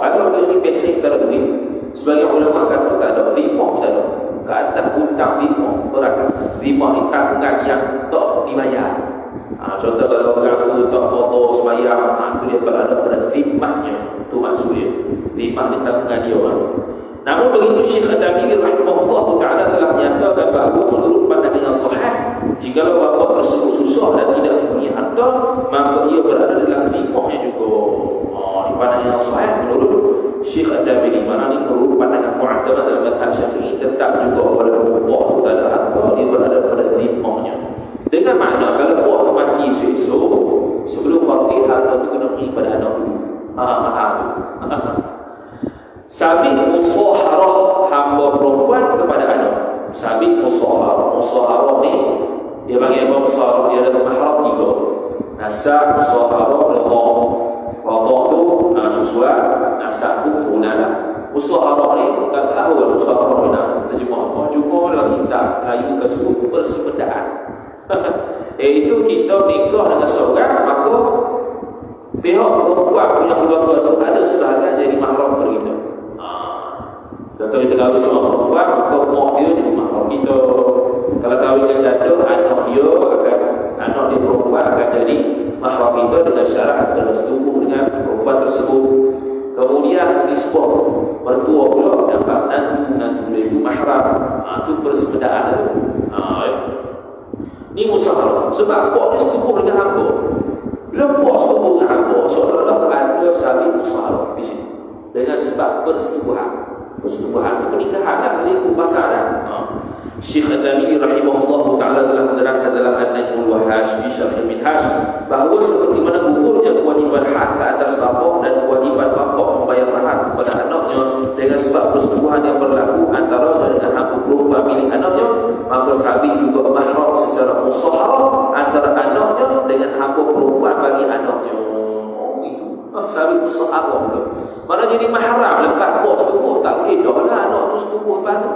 Kalau dia ni pesek tak ada duit, sebagai ulama kata tak ada zimmah, tak ada. Keatas hutang zimmah berat. Zimmah ni tanggungan yang tak dibayar. Contoh kalau orang tu tak potong sembahyang, tu dia berada pada zimmahnya. Itu maksud dia. Zimmah ni tanggungan dia. Namun begitu Syekh Al-Damiri rahimahullah taala telah menyatakan bahawa menurut pandangan yang sahih, jika bapa tersebut susah dan tidak mempunyai harta, maka ia berada dalam zimmahnya juga. Pandangan yang sahih menurut Syekh Al-Damiri, mana ni menurut pandangan mu'tamad dalam mazhab Syafi'i, tetap juga walaupun bapa tu tak ada harta, dia berada pada zimmahnya. Dengan makna kalau buat tu mati esok sebelum farqih, harta tu kena pergi pada anak dulu. Mahal tu. Sabit musaharah hamba perempuan kepada anak. Sabit musaharah. Musaharah ni dia panggil apa? Musaharah dia ada mahram tiga. Nasab, musaharah, radha. Radha tu susuan, nasab tu keturunan lah. Musaharah ni tak tahu musaharah ni nak terjemah apa. Cuma dalam kitab Melayu tersebut persepedaan. Iaitu kita nikah dengan seorang, maka pihak perempuan punya keluarga itu ada sebahagian jadi mahram kepada kita. Contoh kita kahwin seorang perempuan, maka mak dia jadi mahram kita. Kalau kahwin dengan janda, anak dia perempuan akan jadi mahram kita dengan syarat kena setubuh dengan perempuan tersebut. Kemudian nisbah mertua pula dapat nantu dia itu mahram. Itu persepedaan itu. Ini musaharah. Sebab puak dia setubuh dengan hamba. Bila puak setubuh dengan hamba, seolah-olah ada sabit musaharah di sini. Dengan sebab persetubuhan. Persetubuhan itu pernikahan dah, ini bahasa dah. Syekh Al-Damiri rahimahullah ta'ala telah menerangkan dalam An-Najmul Wahash fi Syarh Al-Minhaj bahawa seperti mana gugurnya kewajiban hak ke atas bapa dan kewajiban bapa membayar mahar kepada anaknya dengan sebab persetubuhan yang berlaku antaranya dengan hamba perempuan milik anaknya, maka sabit juga mahram secara musaharah antara anaknya dengan hamba perempuan bagi anaknya. Itu sabit musaharah pula. Mana jadi mahram lepas bos setubuh, tak boleh dah lah anak tu setubuh lepas tu.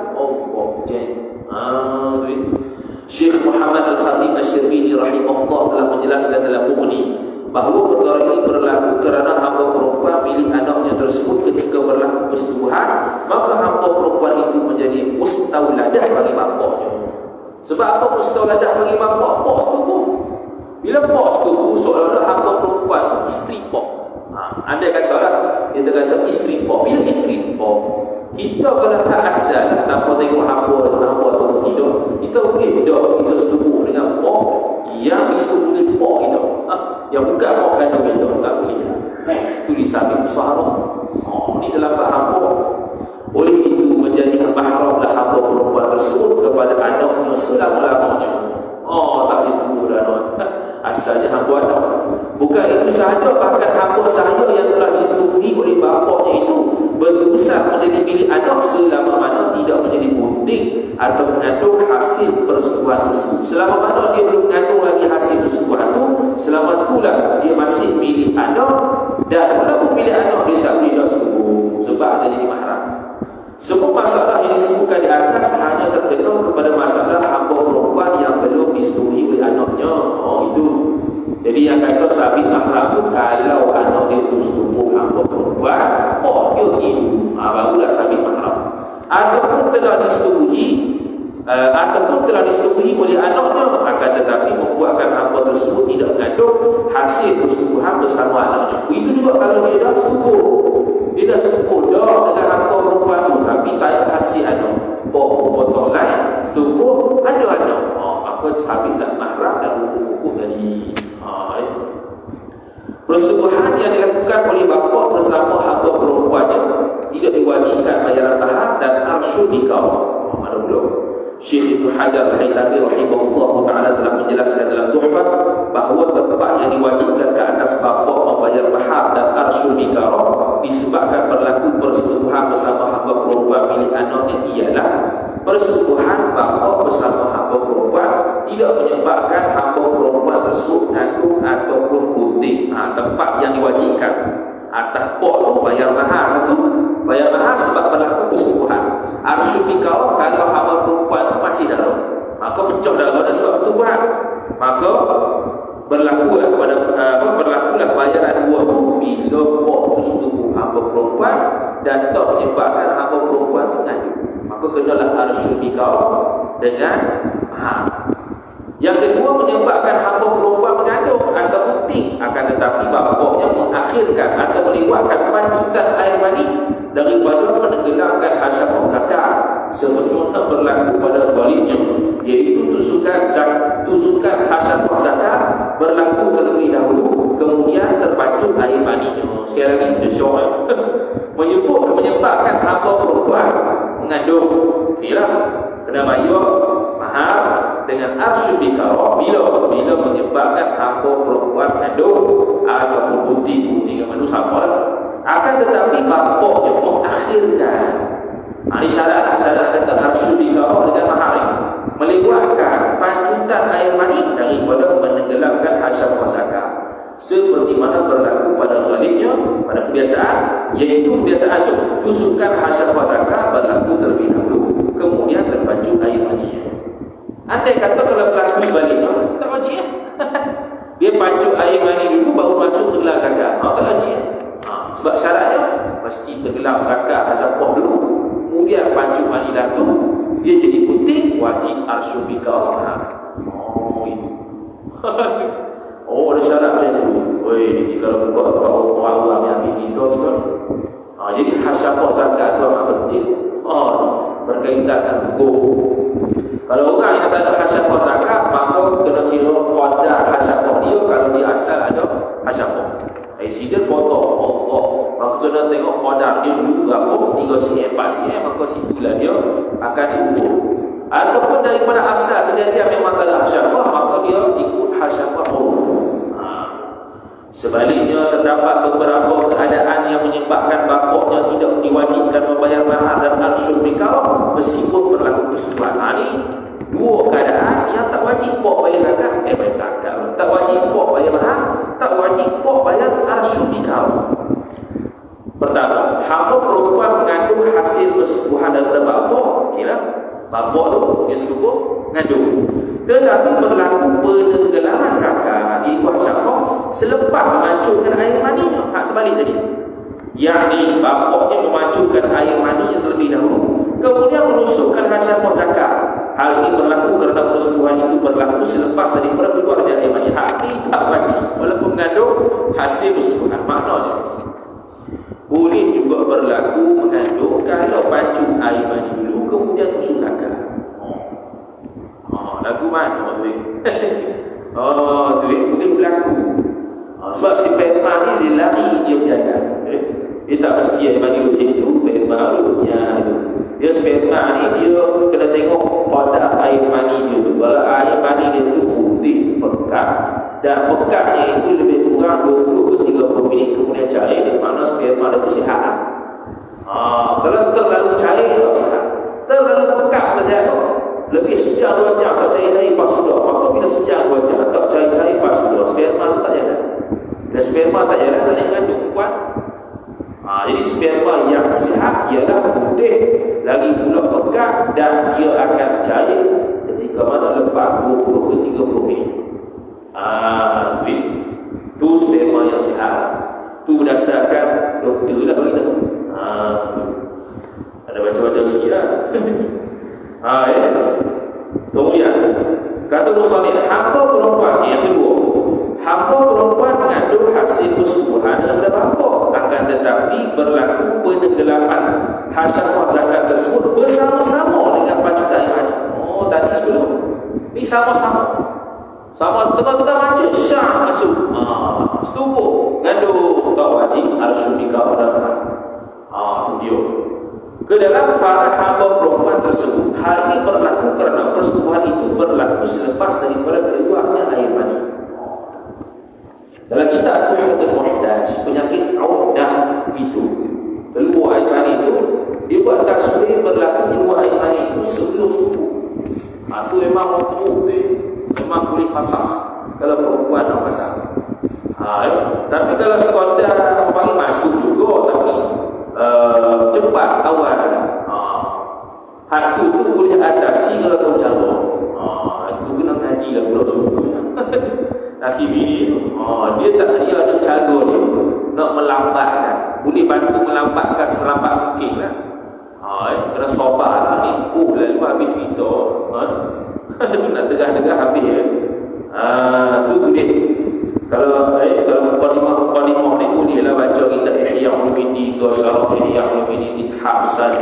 Syekh Muhammad Al-Khatib Asy-Syarbini rahimahullah telah menjelaskan dalam Mughni bahawa perkara ini berlaku kerana hamba perempuan milik anaknya tersebut ketika berlaku persetubuhan, maka hamba perempuan itu menjadi mustauladah bagi bapaknya. Sebab apa mustauladah bagi bapak? Pak setubuh. Bila pak setubuh, seolah-olah hamba perempuan itu isteri pak. Andai katalah kita kata isteri pak. Bila isteri pak, kita kalau asal tanpa tengok hamba tu tidak, kita boleh tak kita setubuh dengan pak yang disetubui pak kita, yang bukan pak kandung kita, tak boleh. Itu disabit musaharah. Ini dalam hamba. Oleh itu menjadi mahramlah hamba perempuan tersebut kepada anaknya selama-lamanya. Tak boleh setubuh dah anak. Asalnya hamba anak. Bukan itu sahaja, bahkan hamba sahaja yang telah disetubui oleh bapaknya itu berterusan menjadi milik anak selama mana tidak menjadi puting atau mengandung hasil persetubuhan tersebut. Selama mana dia belum mengandung lagi hasil persetubuhan itu, selama itulah dia masih milik anak, dan walaupun milik anak dia tak boleh dah setubuh sebab dia jadi mahram. Semua masalah yang disebutkan di atas hanya terkena kepada masalah hamba perempuan yang belum disetubui oleh anaknya. Itu. Jadi yang kata sabit mahram tu kalau anak dia tu setubuh hamba perempuan, dia ibu, barulah sabit mahram. Ataupun telah disetubui oleh anaknya, akan tetapi membuatkan hamba tersebut tidak mengandung hasil persetubuhan bersama anaknya. Itu juga kalau dia dah setubuh. Dia dah setubuh dah dengan hamba perempuan tu, tapi tak ada hasil anak. Potong lain, itu ada anak, maka sabitlah mahram dan hukum-hukum tadi. Persetubuhan yang dilakukan oleh bapa bersama hamba perempuannya tidak diwajibkan bayaran mahar dan arsyul nikah. Mana belum? Syekh Ibnu Hajar Al-Haytami rahimahullah taala telah menjelaskan dalam Tuhfah bahawa tempat yang diwajibkan ke atas bapa membayar mahar dan arsyul nikah disebabkan berlaku persetubuhan bersama hamba perempuan milik anaknya ialah persetubuhan bapa bersama hamba perempuan tidak menyebabkan hamba perempuan tersebut tanggung ataupun putih. Tempat yang diwajibkan atas pok tu bayar mahar satu, bayar mahar sebab berlaku persetubuhan. Arsyul nikah kalau hamba perempuan tu masih dalam, maka pecah dalam sebab persetubuhan, maka berlakulah bayaran dua tu bila pok tersetubuh hamba perempuan dan tak menyebabkan hamba perempuan tu ngadu, maka kenalah arsyul nikah dengan mahar. Yang kedua, menyebabkan hamba perempuan mengandung atau penting, akan tetapi bapaknya mengakhirkan atau melewatkan pancutan air mani daripada menenggelamkan hasyafah zakat sebagaimana berlaku pada baliknya, iaitu tusukan hasyafah zakat berlaku terlebih dahulu kemudian terpancut air maninya. Sekali lagi menyebabkan hamba perempuan mengandung, okeylah, kena bayar mahar dengan arsyul nikah bila menyebabkan hamba perempuan mengandung ataupun putih mana sama lah. Akan tetapi bapaknya mengakhirkan, ini syarat tentang arsyul nikah dengan mahar ini, melewatkan pancutan air mani daripada menenggelamkan hasyafah zakat seperti mana berlaku pada ghalibnya, pada kebiasaan, iaitu kebiasaan itu tusukan hasyafah zakat berlaku terlebih dahulu kemudian terpancut air mani. Andai kata kalau berlaku sebaliknya, tak wajib ya. Dia pancut air mani dulu baru masuk tenggelam zakat, tak wajib ya. Sebab syaratnya mesti tenggelam zakat hasyafah dulu, kemudian pancut mani dah tu dia jadi putih, wajib arsyul nikah mahar. Itu. Ada syarat macam tu. Oi, kalau buat orang awam yang ambil kita. Jadi hasyafah zakat tu amat penting. Berkaitan dengan hukum. Kalau orang yang tak ada hasyafah zakat, maka kena kira qadar hasyafah dia. Kalau dia asal ada hasyafah, Aisiden potong, maka kena tengok qadar dia dulu berapa, 3 cm, 4 cm, maka situlah dia akan diukur. Ataupun daripada asal kejadian memang tak ada hasyafah, maka dia ikut hasyafah uruf. Sebaliknya, terdapat beberapa keadaan yang menyebabkan bapaknya tidak diwajibkan membayar mahar dan arsyul nikah meskipun berlaku persetubuhan. Ini dua keadaan yang tak wajib pok bayar zakat, tak wajib pok bayar mahar, tak wajib pok bayar arsyul nikah. Pertama, hamba perempuan mengandung hasil persetubuhan daripada bapak, okeylah, bapak tu dia setubuh mengandung, tetapi berlaku penenggelaman zakat iaitu hasyafah selepas memancurkan air maninya. Hak terbalik tadi, yakni bapaknya memancurkan air mani yang terlebih dahulu kemudian menusukkan hasyafah zakat. Hal ini berlaku kerana persetubuhan itu berlaku selepas daripada keluarnya air mani. Hak ini tak wajib walaupun mengandung hasil persetubuhan. Maknanya boleh juga berlaku mengandung kalau pancung air mani dulu kemudian tusuk zakat. Lagu mana tu? Tu boleh berlaku. Sebab si sperma ni dia lari, dia berjaga. Dia tak mesti air mani macam itu, sperma harusnya itu. Dia sperma ni dia kena tengok pada air mani dia tu. Kalau air mani dia tu putih, pekat, dan pekatnya itu lebih kurang 20 ke 30 minit kemudian cair, makna sperma dia tu sihat lah. Kalau terlalu cair tak sihat, terlalu pekat tak sihat tu. Lebih sejam 2 jam tak cair-cair pas sudah. Maka bila sejam 2 jam tak cair-cair pas sudah, sperma tu tak jalan. Bila sperma tak jalan, tak boleh mengandung kuat. Jadi sperma yang sihat ialah putih, lagi pula pekat, dan dia akan cair ketika mana lepas 20 ke 30 minit. Tu sperma yang sihat. Tu berdasarkan doktor lah beritahu. Ada macam-macam sikit lah. Kemudian kata musannif, hamba perempuan yang kedua, hamba perempuan mengandung hasil persetubuhan daripada bapa, akan tetapi berlaku penenggelaman hasyafah zakat tersebut bersama-sama dengan pancutan air mani. Tadi sebelum Ni sama-sama. Sama tengah-tengah macam syah masuk. Setubuh. Gaduh tak wajib harus nikah orang. Itu dia. Ke dalam farah hamba perempuan tersebut, hal ini berlaku kerana persetubuhan itu berlaku selepas daripada keluarnya air mani. Dalam kitab Tuhfatul Muhtaj, penyakit audah itu, keluar air mani itu, dia buat tasbih berlaku keluar air mani itu sebelum subuh. Itu memang memang boleh fasah kalau perempuan nak fasah. Tapi kalau sekadar orang masuk juga, tapi cepat awal, hak tu boleh atasi kalau tahu cara. Itu kena ngaji lah pula subuhnya. Laki bini dia ada cara dia nak melambatkan, boleh bantu melambatkan selambat mungkin lah. Kena sabar lah ni. Lalu habis cerita tu nak degah-degah habis tu boleh. Kalau mukadimah ni boleh lah baca kitab Ihya Ulumuddin ke Syarah Ihya Ulumuddin Ithafsan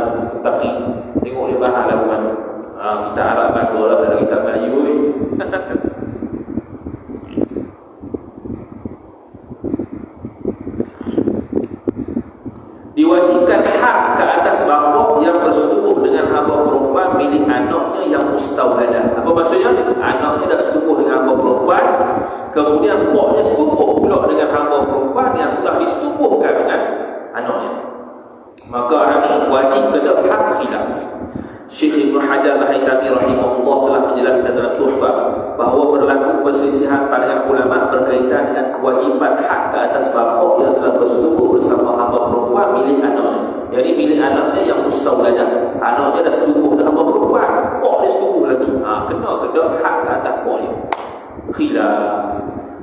Taqi. Tengok dia bahas lagu mana. Kita Arab baca lah dalam kitab Melayu ni. Diwajibkan hak ke atas bapa yang bersetubuh dengan hamba perempuan milik anaknya yang mustawladah. Apa maksudnya? Anaknya dah setubuh dengan hamba perempuan, kemudian poknya setubuh pula dengan hamba perempuan yang telah disetubuhkan dengan anaknya. Maka orang ini wajib kena hak khilaf. Syekh Ibn Hajar Al-Haytami rahimahullah telah menjelaskan dalam Tuhfah bahawa berlaku perselisihan pandangan ulama berkaitan dengan kewajiban hak ke atas bapa yang telah bersetubuh bersama hamba perempuan milik anaknya. Jadi milik anaknya yang mustawladah, anaknya dah setubuh dengan hamba perempuan, pak dia setubuh lagi, kena hak ke atas pak dia. Khilaf.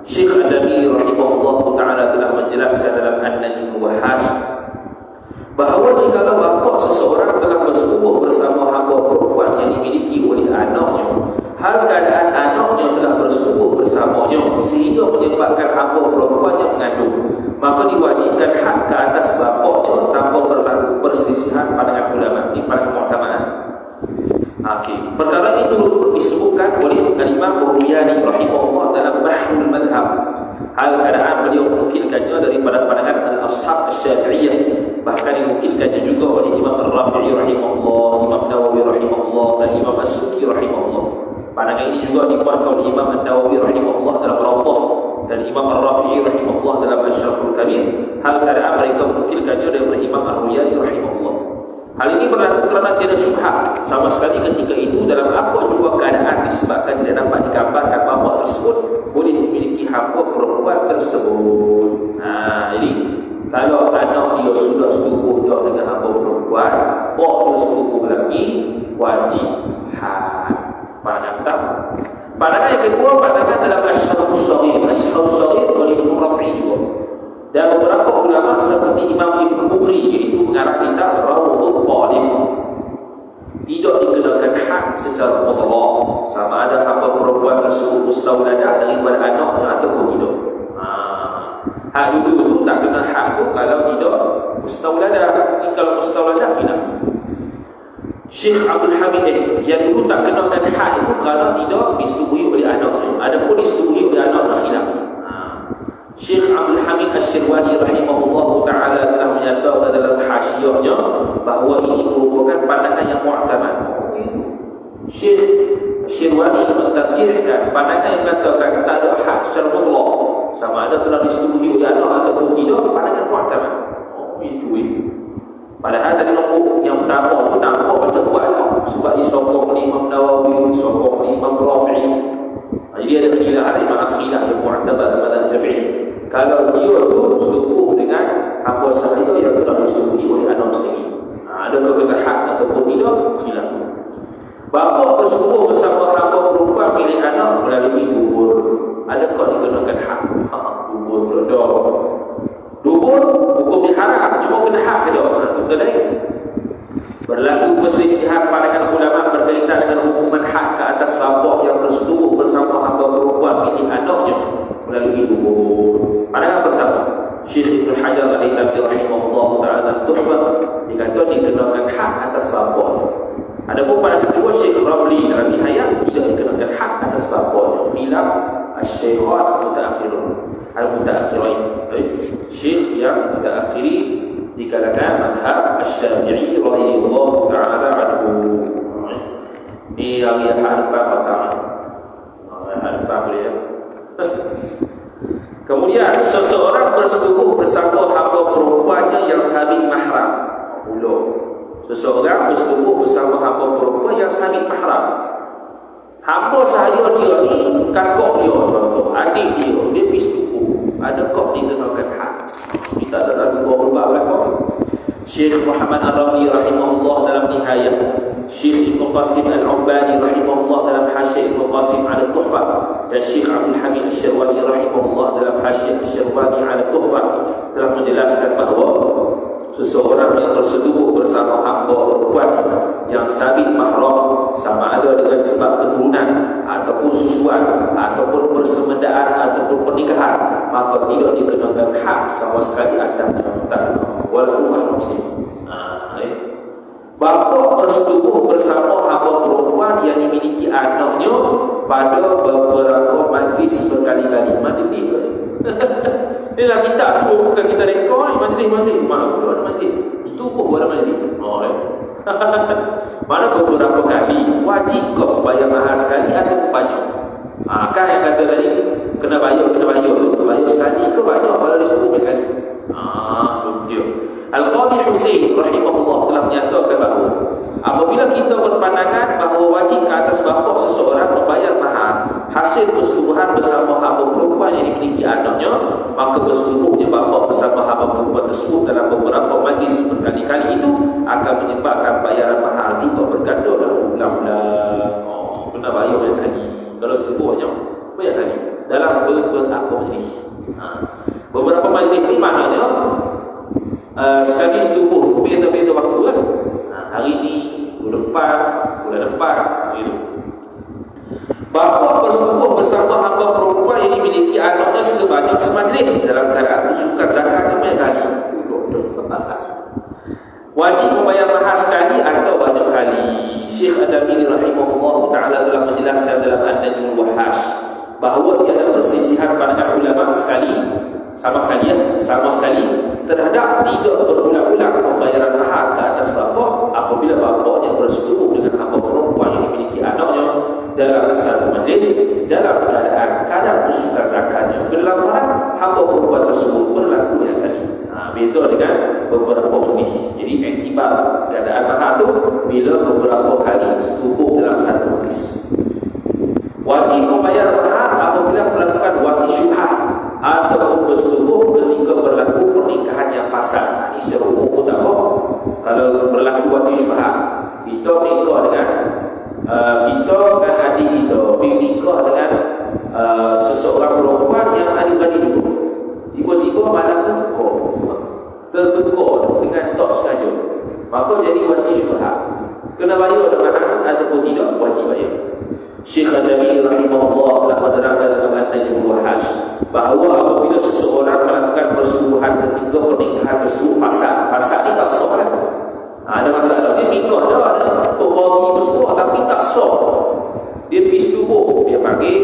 Syekh Al-Adami rahimahullah ta'ala telah menjelaskan dalam An-Najm wa Hash bahawa jika bapa seseorang telah bersetubuh bersama hamba perempuan yang dimiliki oleh anaknya, hal keadaan anaknya telah bersetubuh bersamanya sehingga menyebabkan hamba perempuan yang mengandung, maka diwajibkan hak ke atas bapanya tanpa berlaku perselisihan pandangan ulama. Ini pandangan mu'tamadh. Perkara itu disebutkan oleh Imam Buruyani rahimahullah dalam Bahrul Madhab. Hal keadaan beliau menukilkannya daripada pandangan al-ashab al-syafi'iyah, bahkan dimungkinkannya juga oleh Imam Al-Rafi'i rahimahullah, Imam Nawawi rahimahullah, dan Imam As-Suki rahimahullah. Pandangan ini juga dibuatkan oleh Imam An-Nawawi rahimahullah dalam Rawdah, dan Imam Al-Rafi'i rahimahullah dalam Asy-Syarhul Kabir. Hal keadaan mereka menukilkannya daripada Imam Ar-Ruyani rahimahullah. Hal ini berlaku kerana tiada syubhat sama sekali ketika itu dalam apa juga keadaan disebabkan tidak dapat digambarkan bapa tersebut boleh memiliki hamba perempuan tersebut. Jadi kalau anak dia sudah setubuh dah dengan hamba perempuan, pak dia setubuh lagi, wajib hak. Pandangan pertama. Pandangan yang kedua, pandangan dalam Asy-Syarhus Shaghir. Asy-Syarhus Shaghir oleh Ibnu Rafi'i juga. Dan beberapa ulama seperti Imam Ibn Muqri, iaitu mengarah kitab Rawdhul Talib, tidak dikenakan hak secara mutlak sama ada hamba perempuan tersebut mustawladah daripada anaknya ataupun tidak. Hak dulu itu tak kena hak tu kalau tidak mustawladah. Kalau mustawladah tidak. Syekh Abdul Hamid yang dulu tak kenakan hak itu kalau tidak disetubuhi oleh anaknya. Adapun disetubuhi oleh anaknya khilaf. Syekh Abdul Hamid Asy-Syirwani rahimahullah ta'ala telah menyatakan dalam hasyiahnya bahawa ini merupakan pandangan yang mu'tamad. Syekh Syirwani mentarjihkan pandangan yang mengatakan tak ada hak secara mutlak sama ada telah disetubuhi oleh anak ataupun tidak, pandangan mu'tamad. Itu padahal tadi nombor yang pertama tu nampak macam kuat lah, sebab disokong oleh Imam Nawawi, disokong oleh Imam Rafi'i. Jadi ada khilaf, ada imam khilaf yang mu'tamad dalam Syafi'i. Kalau dia tu setubuh dengan hamba sahaya yang telah disetubuhi oleh anak sendiri, adakah kena hak ataupun tidak? Khilaf. Bapa bersetubuh bersama hamba perempuan milik anak melalui dubur, adakah dikenakan hak? Dubur dah. Dubur hukum haram, cuma kena hak ke tak? Itu lain. Berlaku perselisihan pandangan ulama berkaitan dengan hukuman hak ke atas bapa yang bersetubuh bersama hamba perempuan milik anaknya melalui dubur. Pandangan pertama, Syekh Ibn Hajar Al-Haytami rahimahullah ta'ala Tuhfah dikata dikenakan hak atas bapa. Adapun pandangan kedua, Syekh Ramli dalam Nihayah tidak dikenakan hak Syekhon mutaakhirun, al-mutaakhirin, syekh yang mutaakhiri di kalangan madhab Asy-Syafi'i radhiyallahu ta'ala anhu. Ini lagi hal pertama. Hal boleh ya. Kemudian seseorang bersetubuh bersama hamba perempuannya yang saling mahram. Seseorang bersetubuh bersama hamba perempuan yang saling mahram. Hamba saya dia ni kakak dia, contoh adik dia pergi setubuh, adakah dikenakan had? Kita ada dua beberapa kau. Syekh Muhammad Ar-Rabi rahimahullah dalam Nihayah, Syekh Ibn Qasim Al-Ubbani rahimahullah dalam Hasyiah Ibn Qasim ala Tuhfah, dan Syekh Abdul Hamid Asy-Syarwani rahimahullah dalam Hasyiah Asy-Syarwani ala Tuhfah telah menjelaskan bahawa seseorang yang bersetubuh bersama hamba perempuan yang sabit mahram, sama ada dengan sebab keturunan ataupun susuan ataupun persemedaan ataupun pernikahan, maka tidak dikenakan hak sama sekali atas yang walaupun mahram sendiri. Bapa bersetubuh bersama hamba perempuan yang dimiliki anaknya pada beberapa majlis berkali-kali. Majlis inilah kita semua, bukan kita rekod majlis setubuh pada majlis. Mana beberapa kali wajib kau bayar mahal sekali atau banyak? Kan yang kata tadi kena bayar sekali ke banyak kalau dia setubuh kali. Tu dia. Al-Qadhi Husain rahimahullah telah menyatakan bahawa apabila kita berpandangan bahawa wajib ke atas bapa seseorang membayar mahar hasil persetubuhan bersama hamba perempuan yang dimiliki anaknya, maka bersetubuhnya bapa bersama hamba perempuan tersebut dalam beberapa majlis berkali-kali itu akan menyebabkan bayaran mahar juga bergantung dan ulang-ulang. Kena bayar banyak kali. Kalau setubuh banyak kali dalam beberapa majlis. Beberapa majlis ni maknanya sekali setubuh beza-beza waktu lah. Hari ni, bulan depan gitu. Bapa bersetubuh bersama hamba perempuan yang dimiliki anaknya sebanyak semajlis dalam keadaan bersukan zakatnya banyak kali. Wajib membayar mahar sekali atau banyak kali. Syekh Ad-Damiri rahimahullah ta'ala telah menjelaskan dalam An-Najmul Wahhash bahawa tiada perselisihan pandangan ulama sama sekali terhadap tidak berulang-ulang pembayaran mahar ke atas bapa apabila bapanya bersetubuh dengan hamba perempuan yang dimiliki anaknya dalam satu majlis dalam keadaan kadar bersukan zakatnya. Kedalaman hamba perempuan tersebut berlaku yang kali. Beza dengan beberapa majlis. Jadi iktibar keadaan mahar tu bila beberapa kali bersetubuh dalam satu majlis. Wajib membayar mahar apabila melakukan wati syubhah ataupun bersetubuh ketika berlaku pernikahan yang fasad. Ini serupa pun tak apa. Kalau berlaku wati syubhah, kita nikah dengan kita dan adik kita nikah dengan seseorang perempuan yang adik-adik itu. Tiba-tiba malam tertukar dengan tak sengaja, maka jadi wati syubhah. Kena bayar mahar ataupun tidak, wajib bayar. Syekh Ad-Damiri rahimahullah telah menerangkan dalam An-Najmul Wahhash bahawa apabila seseorang melakukan persetubuhan ketika pernikahan tersebut fasad ni tak sah lah. Ada masalah, dia nikah dah ada qadhi bersetubuh tapi tak sah. Dia pergi setubuh, dia panggil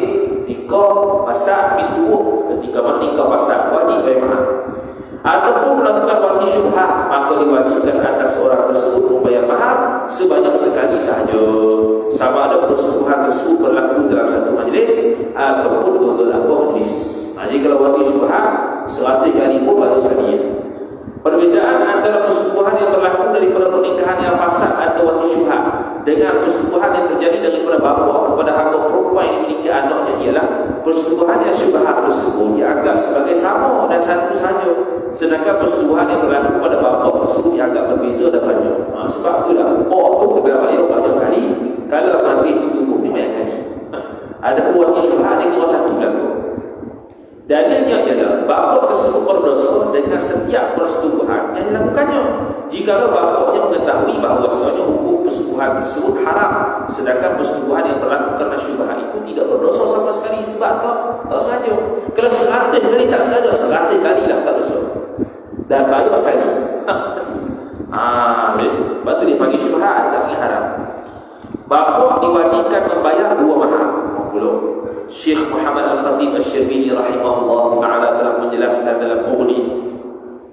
nikah fasad, pergi setubuh, ketika nikah fasad wajib bayar mahar. Ataupun melakukan wati syubhah, maka diwajibkan atas orang tersebut membayar mahar sebanyak sekali sahaja, sama ada persetubuhan tersebut berlaku dalam satu majlis ataupun beberapa majlis. Jadi kalau wati syubhah 100 kali pun baru sekali. Perbezaan antara persetubuhan yang berlaku daripada pernikahan yang fasad atau wati syubhah dengan persetubuhan yang terjadi daripada bapa kepada hamba perempuan yang dimiliki anaknya ialah persetubuhan yang syubhah tersebut dianggap sebagai sama dan satu sahaja, sedangkan persetubuhan yang berlaku pada bapa tersebut dianggap berbeza dan banyak. Sebab itulah tu kena bayar banyak kali. Kalau majlis setubuh ni banyak kali. Ada wati syubhah ni cuma satu berlaku. Dalilnya ialah bapa tersebut berdosa dengan setiap persetubuhan yang dilakukannya. Jikalau bapanya mengetahui bahawasanya hukum persetubuhan tersebut haram, sedangkan persetubuhan yang berlaku kerana syubhah itu tidak berdosa sama sekali sebab tak sengaja. Kalau 100 kali tak sengaja, 100 kali lah tak dosa. Dan bayar sekali. Sebab tu dia panggil syubhah, dia tak panggil haram. Bapa diwajibkan membayar 2 mahar. Syekh Muhammad Al-Khatib Al-Khatib Asy-Syarbini rahimahullah taala telah menjelaskan dalam Mughni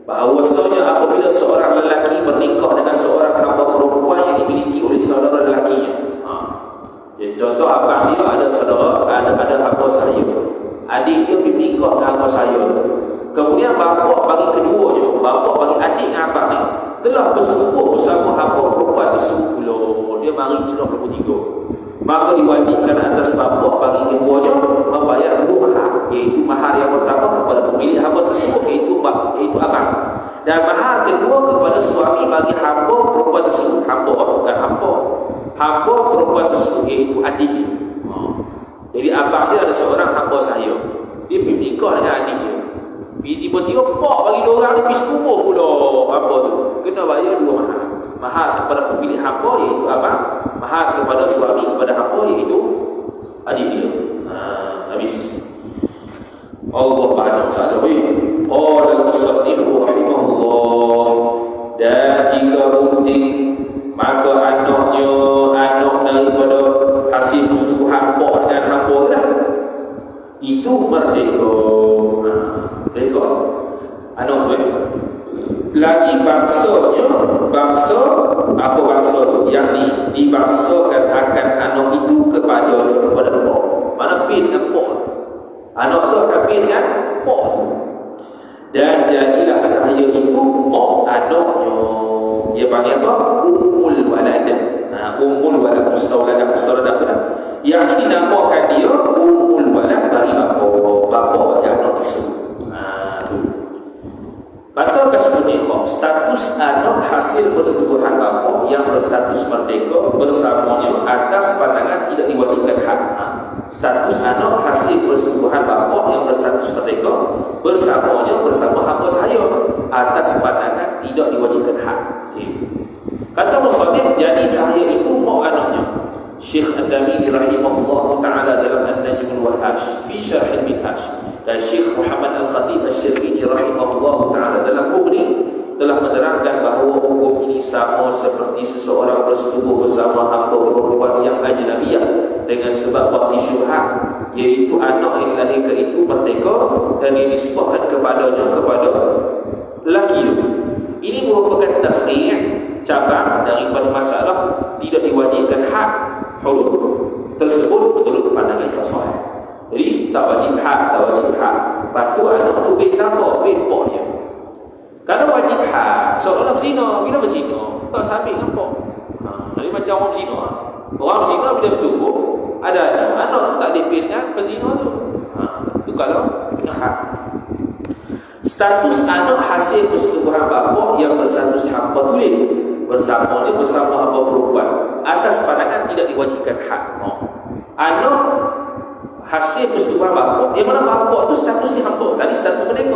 bahawasanya apabila seorang lelaki bernikah dengan seorang hamba perempuan yang dimiliki oleh saudara lelakinya. Contoh abang dia ada saudara, ada hamba saya. Adik dia pergi nikah dengan hamba saya. Kemudian bapa bagi keduanya, bapa bagi adik dengan abang ni telah bersetubuh bersama hamba perempuan tersebut pula. Dia mari celok 23. Maka diwajibkan atas bapa bagi keduanya membayar dua mahar, iaitu mahar yang pertama kepada pemilik hamba tersebut iaitu abang, dan mahar kedua kepada suami bagi hamba perempuan tersebut. Hamba bukan hamba perempuan tersebut iaitu adiknya. Jadi abang dia ada seorang hamba saya, dia pergi nikah dengan adik dia. Tiba-tiba pak bagi dia orang ni pergi sepupuh pula hamba tu, kena bayar dua mahar. Mahar kepada pemilik hamba iaitu abang, mahar kepada suami kepada hamba iaitu adik dia. Habis. Allah Ta'ala qala al-musannif rahimahullah, dan jika bukti maka anaknya anak daripada hasil persetubuhan pak dengan hamba lah itu merdeka. Merdeka anak tu lagi bangsanya, bangsa apa bangsa tu, yakni dibangsakan akan anak itu kepada pak. Mana pi dengan pak, anak tu akan pi dengan pak tu. Dan jadilah saya itu mak anaknya. Dia panggil apa? Ummul walad. Ummul walad mustawladah apa? Yang ini dinamakan dia ummul walad bagi bapa bagi anak tersebut. Tu. Kata Kasmunikah, status anak hasil persetubuhan bapa yang berstatus merdeka bersamanya atas pandangan tidak diwajibkan had. Status anak hasil persetubuhan bapa yang berstatus merdeka bersamanya bersama hamba saya atas pandangan tidak diwajibkan had. Kata musannif, jadi saya itu mau anaknya. Syekh Ad-Damili rahimahullah ta'ala dalam An-Najmul Wahhash fi Syarh al-Minhaj, dan Syekh Muhammad Al-Khatib Asy-Syarbini rahimahullah ta'ala dalam Mughni telah menerangkan bahawa hukum ini sama seperti seseorang bersetubuh bersama hamba perempuan yang ajnabiyah dengan sebab bakti syubhat, iaitu anak yang dilahirkan itu merdeka dan dinisbahkan kepadanya kepada lelaki itu. Ini merupakan tafri' cabang daripada masalah tidak diwajibkan had huruf tersebut menurut pandangan yang sahih. Jadi tak wajib had. Lepas tu anak tu bin siapa? Bin pak dia. Kalau wajib had, seorang berzina, bila berzina tak sabit dengan pak. Jadi macam orang berzina. Orang berzina bila setubuh ada anak tu tak boleh bin dengan berzina tu. Itu kalau kena had. Status anak hasil persetubuhan bapa yang berstatus hamba tulis bersama hamba perempuan atas pandangan tidak diwajibkan had. Anak hasil persetubuhan bapa, yang mana bapa tu statusnya hamba, tadi status mereka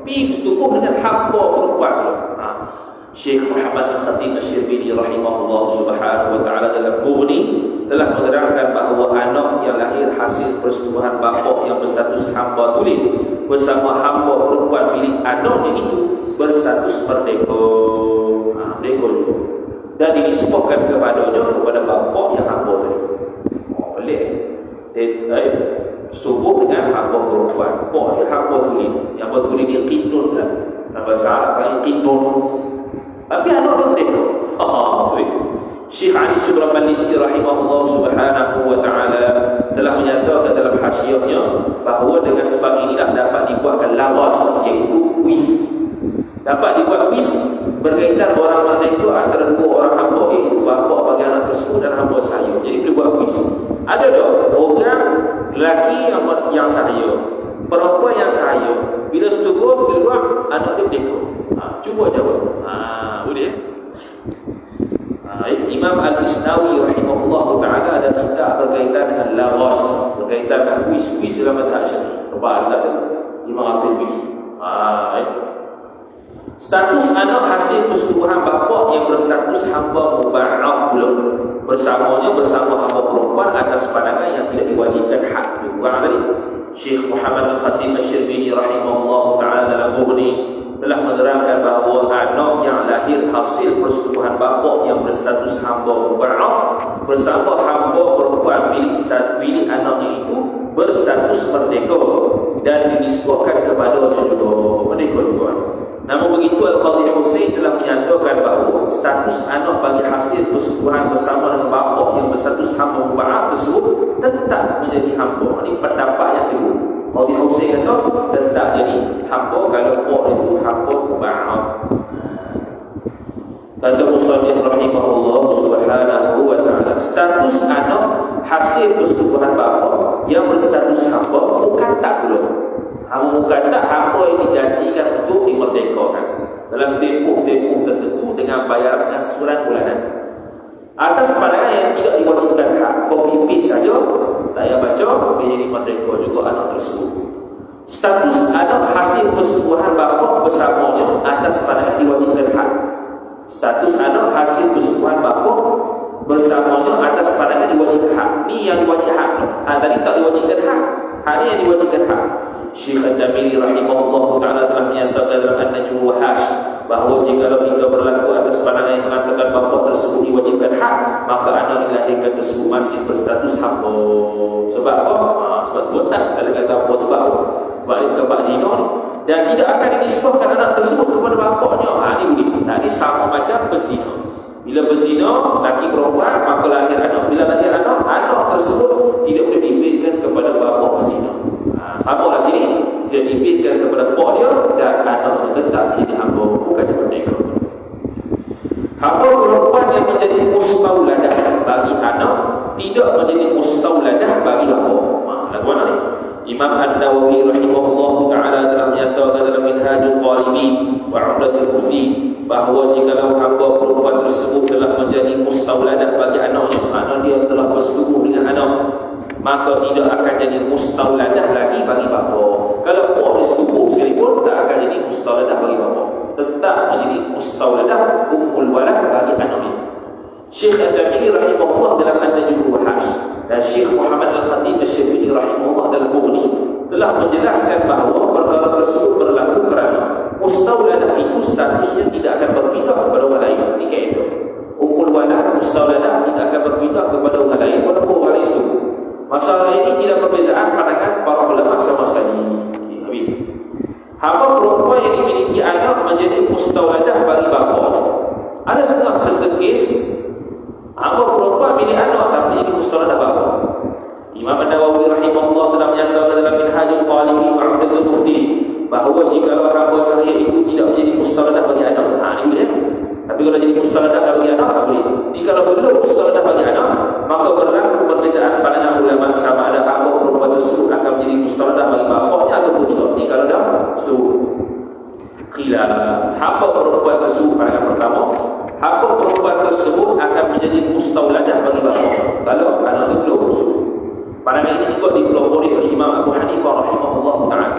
pi bersetubuh dengan hamba perempuan. Syekh Muhammad Al-Khatib Asy-Syarbini rahimahullah subhanahu wa ta'ala dalam Mughni telah menerangkan bahawa anak yang lahir hasil persetubuhan bapa yang berstatus hamba tulis bersama hamba perempuan milik anaknya itu berstatus merdeka. Merdeka dan dinisbahkan kepadanya kepada bapa yang hamba tadi. Pelik. Subuh dengan hamba perempuan. Pak dia hamba tulis. Yang bertulis dia qidun lah. Dalam bahasa Arab panggil qidun. Tapi anak dia merdeka. Syekh Ali Syubra Malisi rahimahullah subhanahu wa ta'ala telah menyatakan dalam hasyiahnya bahawa dengan sebab inilah dapat dibuatkan lawas, iaitu wis. Dapat dibuat wis berkaitan orang merdeka antara dua orang hamba, iaitu bapa bagi anak tersebut dan hamba saya. Jadi boleh buat wis. Ada tak orang lelaki yang saya, perempuan yang saya, bila setubuh keluar anak dia merdeka. Cuba jawab. Boleh. Imam Al-Isnawi rahimahullah ta'ala ada kitab berkaitan dengan lawas, berkaitan dengan wis dalam mazhab Syafi'i. Tebal tak tu? Imam Al-Wis. Status anak hasil persetubuhan bapa yang berstatus hamba mubarak pula bersamanya bersama hamba perempuan atas pandangan yang tidak diwajibkan had. Bukan tadi Syekh Muhammad Al-Khatib Asy-Syarbini rahimahullah ta'ala dalam Mughni telah menerangkan bahawa anak yang lahir hasil persetubuhan bapa yang berstatus hamba mubarak bersama hamba perempuan milik anaknya itu berstatus merdeka dan dinisbahkan kepadanya juga merdeka juga. Namun begitu Al-Qadhi Husain telah menyatakan bahawa status anak bagi hasil persetubuhan bersama dengan bapa yang berstatus hamba muba'ah tersebut tetap menjadi hamba. Ini pendapat yang kedua. Qadhi Husain kata tetap jadi hamba kalau pak itu hamba muba'ah. Kata Musannif rahimahullah subhanahu wa ta'ala, status anak hasil persetubuhan bapa yang berstatus hamba bukan tak pula. Bukan tak hamba yang dijanjikan untuk dimerdekakan dalam tempoh-tempoh tertentu dengan bayaran angsuran bulanan. Atas pandangan yang tidak diwajibkan hak, copy paste saja, tak payah baca, dia jadi merdeka juga anak tersebut. Status anak hasil persetubuhan bapa bersamanya atas pandangan diwajibkan hak. Status anak hasil persetubuhan bapa bersamanya atas pandangan diwajibkan hak. Ni yang diwajibkan hak. Tadi tak diwajibkan hak. Hak ni yang diwajibkan hak. Syekh Ad-Damiri rahimahullah ta'ala telah menyatakan dalam An-Najm Wahash bahawa jika kita berlaku atas pandangan yang mengatakan bapa tersebut diwajibkan hak, maka anak dilahirkan tersebut masih berstatus hamba. Sebab apa? Sebab tu tak kalau kata apa sebab apa? Sebab dia bukan bak zina ni. Dan tidak akan dinisbahkan anak tersebut kepada bapaknya. Ini boleh. Ini sama macam berzina. Bila berzina, laki perempuan, maka lahir anak. Bila lahir anak, anak tersebut tidak boleh diberikan kepada bapa berzina. Sama lah sini, tidak diberikan kepada pak dia dan anak tetap menjadi hamba, bukannya merdeka. Hamba perempuan yang menjadi mustawladah bagi anak tidak menjadi mustawladah bagi bapa. Lagu mana ni? Imam An-Nawawi rahimahullah ta'ala telah menyatakan dalam Minhajul Talibin wa 'Umdatul Mufti bahawa jikalau hamba perempuan tersebut telah menjadi mustawladah bagi anaknya, maknanya dia telah bersetubuh dengan anak, maka tidak akan jadi mustawladah lagi bagi bapa. Kalau pak bersetubuh sekalipun tak akan jadi mustawladah bagi bapa, tetap menjadi mustawladah ummul walad bagi anaknya. Syekh Ad-Damiri rahimahullah dalam An-Najm Wahash dan Syekh Muhammad Al-Khatib Asy-Syafii rahimahullah dalam Mughni telah menjelaskan bahawa perkara tersebut berlaku kerana mustawladah itu statusnya tidak akan berpindah kepada orang lain. Ini kaedah. Ummul walad mustawladah tidak akan berpindah kepada orang lain walaupun orang lain itu. Masalah ini tidak perbezaan pandangan para ulama sama sekali. Hamba perempuan yang dimiliki anak menjadi mustawladah bagi bapanya. Ada setengah kes hamba perempuan milik anak tapi jadi mustawladah bapa. Imam An-Nawawi rahimahullah telah menyatakan dalam Minhajul Talibin wa 'Umdatul Mufti bahawa jika hamba sahih itu tidak menjadi mustawladah bagi anak, ini boleh. Tapi kalau jadi mustawladah bagi anak tak boleh. Jika belum mustawladah bagi anak, maka berlaku perbezaan pandangan ulama sama ada hamba perempuan tersebut akan menjadi mustawladah bagi bapanya ataupun tidak. Ini kalau dah setuju. Khilaf. Hamba perempuan tersebut pandangan pertama, hamba perempuan tersebut akan menjadi mustawladah bagi bapanya kalau anak itu belum setuju. Pandangan ini juga dipelopori oleh Imam Abu Hanifah rahimahullah ta'ala.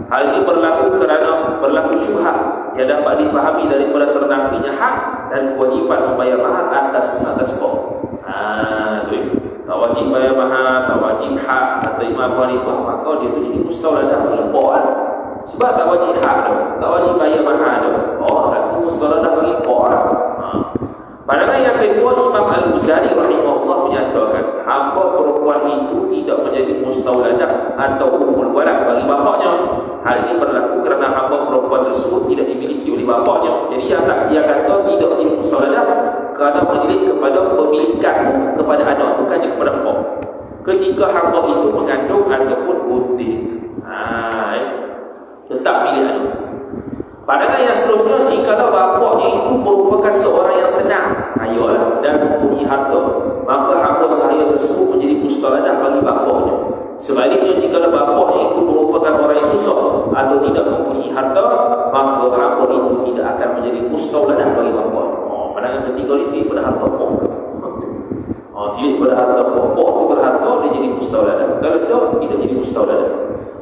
Hal ini berlaku kerana berlaku syubhat yang dapat difahami daripada ternafinya hak dan kewajipan membayar mahar atas pak. Tak wajib bayar mahar, tak wajib hak kata Imam Abu Hanifah, maka dia tu jadi mustawladah bagi pak. Sebab tak wajib hak tu, tak wajib bayar mahar tu. Nanti mustawladah bagi pak. Pandangan yang kedua, Imam Al-Ghazali rahimahullah menyatakan hamba perempuan itu tidak menjadi mustawladah atau ummul walad bagi bapaknya. Hal ini berlaku kerana hamba perempuan tersebut tidak dimiliki oleh bapaknya. Jadi dia kata tidak menjadi mustawladah kerana mendidik kepada pemilikan kepada anak, bukannya kepada bapak. Ketika hamba itu mengandung ataupun bunting, tetap milik anak. Pandangan yang seterusnya, jikalau bapaknya itu merupakan seorang yang senang, kaya dan mempunyai harta, maka hamba sahaya tersebut menjadi mustawladah bagi bapaknya. Sebaliknya, jikalau bapaknya itu merupakan orang yang susah atau tidak mempunyai harta, maka hamba itu tidak akan menjadi mustawladah bagi bapaknya. Pandangan ketiga ini pada harta pokok. Tidak pada harta pokok itu berharta, dia jadi mustawladah. Kalau tidak jadi mustawladah.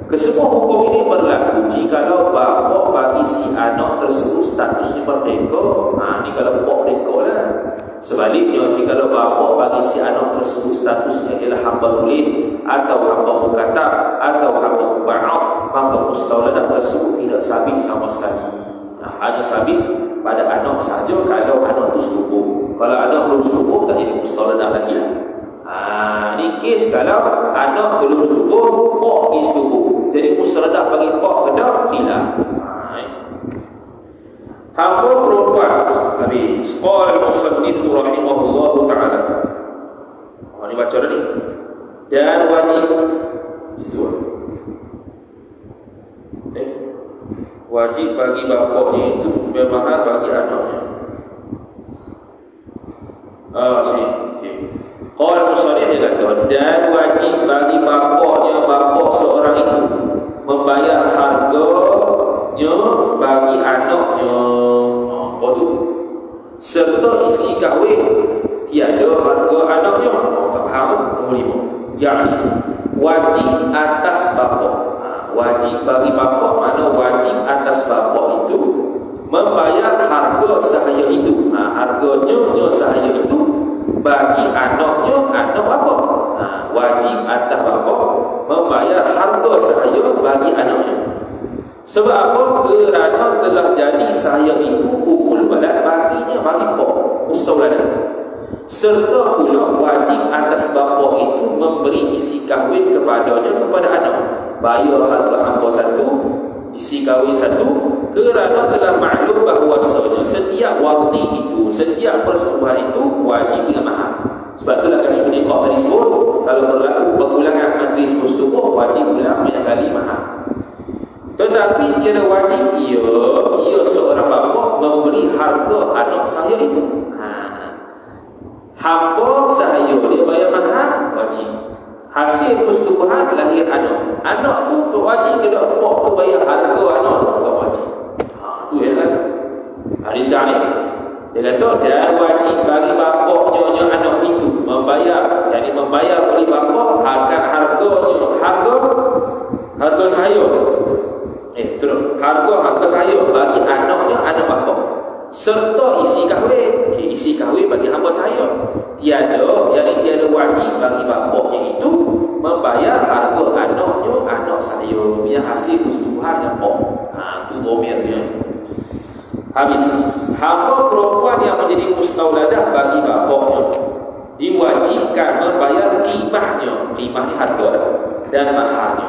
Kesemua hukum ini berlaku jikalau bapa bagi si anak tersebut statusnya merdeka. Ini kalau bapa merdeka lah. Sebaliknya, jikalau bapa bagi si anak tersebut statusnya ialah hamba tulen atau hamba mukatab atau hamba muba'ah, maka mustawladah tersebut tidak sabit sama sekali. Hanya sabit pada anak sahaja kalau anak itu setubuh. Kalau anak belum setubuh, tak jadi mustawladah lagi lah. Ni kes kalau anak belum subuh, pak is subuh. Jadi musradah bagi pak kena khilaf. Hamba perempuan habis. Qala al-musannif rahimahullahu ta'ala. Ini baca dah ni. Dan wajib situ. Wajib bagi bapaknya itu bermahar bagi anaknya. Sini. Okey. Qala al-musannif dia kata, dan wajib bagi bapaknya, bapak seorang itu membayar harganya bagi anaknya. Apa tu? Serta isi kahwin tiada harga anaknya. Tak faham? Nombor 5. Yakni wajib atas bapak. Wajib bagi bapak, mana wajib atas bapak itu membayar harga sahaya itu. Harganya sahaya itu bagi anaknya, anak bapak. Wajib atas bapak membayar harga sahaya bagi anaknya. Sebab apa? Kerana telah jadi sahaya itu kumul balad baginya, bagi pak mustawladah. Serta pula wajib atas bapa itu memberi isi kahwin kepadanya, kepada anak. Bayar harga hamba satu, isi kahwin satu, kerana telah maklum bahawasanya setiap wati itu, setiap persembahan itu wajib dengan mahar. Sebab itulah kasyuf nikah tadi sebut, kalau berlaku pengulangan majlis persetubuh, wajib pula menyangkali mahar. Tetapi tiada wajib ia seorang bapa memberi harga anak saya itu. Hamba saya dia bayar mahar, wajib. Hasil persetubuhan lahir anak. Anak tu wajib ke tak? Pak tu bayar harga anak, tak wajib. Tu yang kata. Hadis sekarang ni dia kata, dan wajib bagi bapaknya anak itu membayar, yakni membayar oleh bapa akan harga saya. Betul. Harga saya bagi anaknya, anak bapa. Serta isi kahwin. Isi kahwin bagi hamba saya. Tiada wajib bagi bapaknya itu membayar harga anaknya, anak saya. Biar hasil persetubuhan yang pak. Itu domirnya. Habis. Hamba perempuan yang menjadi mustawladah bagi bapaknya diwajibkan membayar qimahnya. Qimah ni harga dan maharnya.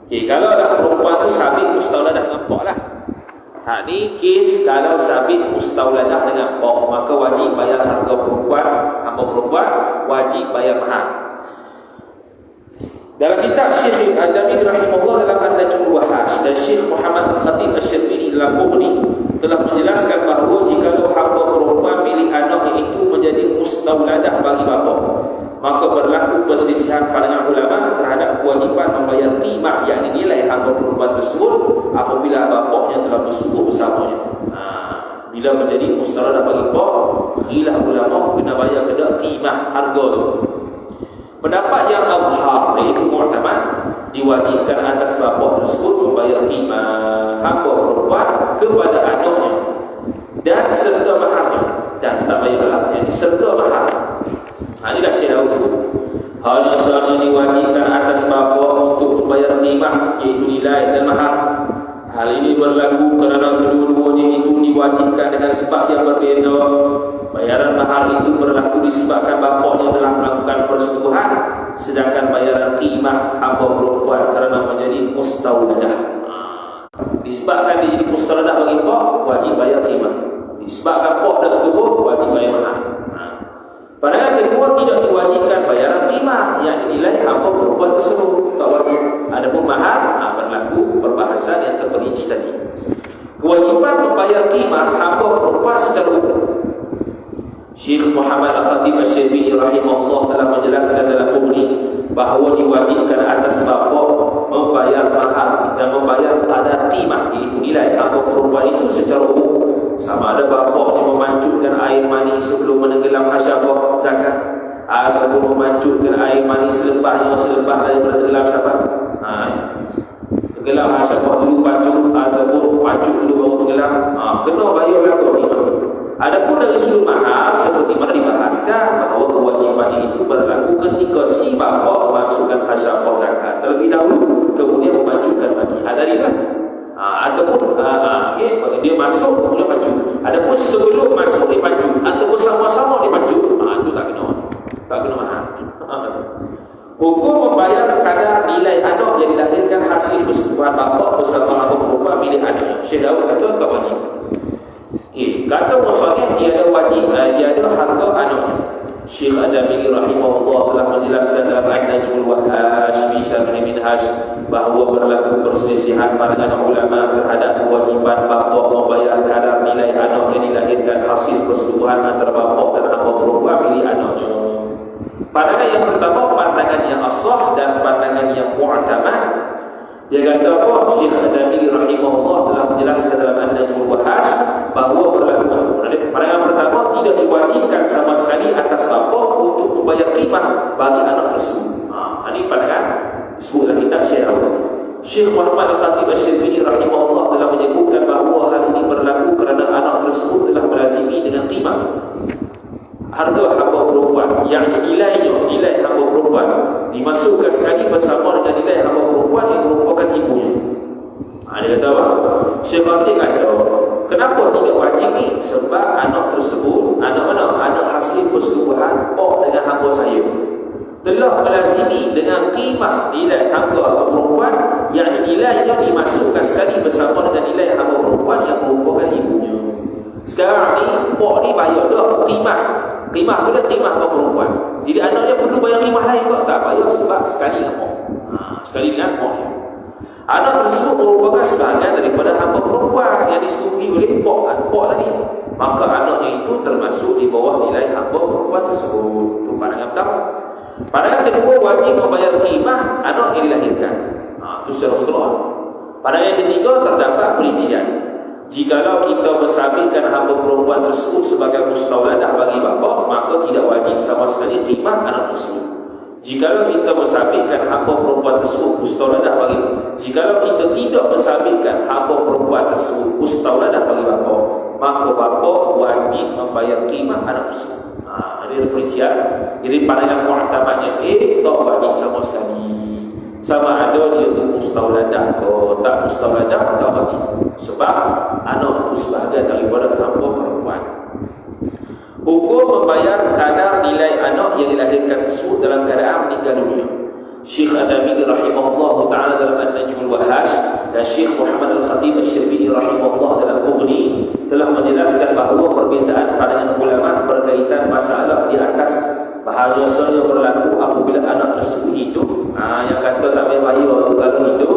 Kalau ada perempuan tu sabit mustawladah dengan pak lah. Ni kes kalau sabit mustawladah dengan pak, maka wajib bayar harga perempuan, hamba perempuan wajib bayar mahar. Dalam kitab Syekh Al-Adami rahimahullah dalam An-Najmul Wahash, dan Syekh Muhammad Al-Khatib Asy-Syarbini dalam Mughni telah menjelaskan bahawa jika hamba perempuan milik anaknya itu menjadi mustawladah bagi bapa, maka berlaku perselisihan pandangan ulama terhadap kewajiban membayar qimah, yakni nilai hamba perempuan tersebut apabila bapaknya telah bersubuh bersamanya. Bila menjadi mustawladah bagi bapa, khilaf ulama kena bayar kena qimah, harga tu. Pendapat yang abhar, iaitu mu'tamad, diwajibkan atas bapa tersebut membayar qimah hamba perempuan kepada anaknya dan serta maharnya, dan tak bayar lah, yakni serta mahar. Inilah Syekh Daud sebut. Hal yang selama diwajibkan atas bapa untuk membayar qimah, iaitu nilai dan mahar. Hal ini berlaku kerana kedua-duanya itu diwajibkan dengan sebab yang berbeza. Bayaran mahar itu berlaku disebabkan bapaknya telah melakukan persetubuhan, sedangkan bayaran qimah hamba perempuan kerana menjadi mustawladah. Disebabkan dia jadi mustawladah bagi pak, wajib bayar qimah. Disebabkan pak dah setubuh, wajib bayar mahar. Pandangan kedua, tidak diwajibkan bayaran qimah, yang dinilai hamba perempuan tersebut, tak wajib. Adapun mahar, berlaku perbahasan yang terperinci tadi. Kewajiban membayar qimah hamba perempuan secara umum, Syekh Muhammad Al-Khatib Asy-Syarbini rahimahullah telah menjelaskan dalam Mughni bahawa diwajibkan atas bapa membayar mahar dan membayar qadar qimah, iaitu nilai hamba perempuan itu secara umum. Sama ada bapaknya memancurkan air mani sebelum menenggelam hasyafah zakat, ataupun memancurkan air mani selepas daripada tenggelam hasyafah. Tenggelam hasyafah dulu pancur, ataupun pancur dulu baru tenggelam, kena bayar harga qimah. Adapun dari sudut mahar, seperti mana dibahaskan bahawa kewajiban itu berlaku ketika si bapa memasukkan hasyafah zakat terlebih dahulu, kemudian memancurkan mani. Ataupun dia masuk kemudian pancur. Adapun sebelum masuk dia pancur, ataupun sama-sama dia pancur, itu tak kena mahar. Hukum membayar kadar nilai anak yang dilahirkan hasil persetubuhan bapa bersama anak perempuan milik anak. Syekh Daud kata tak wajib. Okay. Kata musannif dia ada wajib, dia ada harga anaknya. Syekh Adamili rahimahullah telah menjelaskan dalam An-Najmul Wahhash fi Syarh Minhaj bahawa berlaku perselisihan pandangan ulama terhadap kewajiban bapa membayar kadar nilai anak yang dilahirkan hasil persetubuhan antara bapa dan anak perempuan milik anaknya. Pandangan yang pertama pandangan yang asah dan pandangan yang mu'tamad. Dia kata apa? Syekh Adamili rahimahullah telah menjelaskan dalam An-Najmul Wahhash bahawa berlaku pandangan pertama tidak diwajibkan sama sekali atas bapa untuk membayar qimah bagi anak tersebut. Ini pandangan disebutlah kitab Syekh. Syekh Muhammad Al-Khatib Asy-Syarbini rahimahullah telah menyebutkan bahawa hal ini berlaku kerana anak tersebut telah melazimi dengan qimah harga hamba perempuan yang nilai hamba perempuan dimasukkan sekali bersama dengan nilai hamba perempuan yang merupakan ibunya. Dia kata apa? Syekh Khatib kata, kenapa tidak wajib ni? Sebab anak tersebut, anak mana? Anak hasil persetubuhan pak dengan hamba saya telah melazimi dengan qimah nilai hamba perempuan yang nilainya dimasukkan sekali bersama dengan nilai hamba perempuan yang merupakan ibunya. Sekarang ni pak ni bayar dah qimah tu dah qimah hamba perempuan. Jadi anak dia perlu bayar qimah lain ke? Tak bayar sebab sekali dengan pak. Sekali dengan pak dia. Anak tersebut merupakan sebahagian daripada hamba perempuan yang disetujui oleh pak tadi. Maka anaknya itu termasuk di bawah nilai hamba perempuan tersebut. Itu pandangan pertama. Pandangan kedua, wajib membayar qimah anak yang dilahirkan. Itu secara mutlak. Pandangan yang ketiga, terdapat perincian. Jikalau kita mensabitkan hamba perempuan tersebut sebagai mustaudadah bagi bapa, maka tidak wajib sama sekali qimah anak tersebut. Jikalau kita mensabitkan hamba perempuan tersebut mustaudadah bagi, jikalau kita tidak mensabitkan hamba perempuan tersebut mustaudadah bagi bapa, maka bapa wajib membayar qimah anak tersebut. Ada perincian. Jadi pandangan mu'tamadnya tak wajib sama sekali. Sama ada dia tu mustaudadah ke tak mustaudadah, tak wajib. Sebab anak itu sebahagian daripada hamba perempuan. Hukum membayar kadar nilai anak yang dilahirkan tersebut dalam keadaan meninggal dunia. Syekh Adamili rahimahullah ta'ala dalam An-Najmul Wahhash dan Syekh Muhammad Al-Khatib Asy-Syarbini rahimahullah dalam Mughni telah menjelaskan bahawa perbezaan pandangan ulama berkaitan masalah di atas bahayanya berlaku apabila anak tersebut hidup. Yang kata tak payah bayar waktu kalau hidup.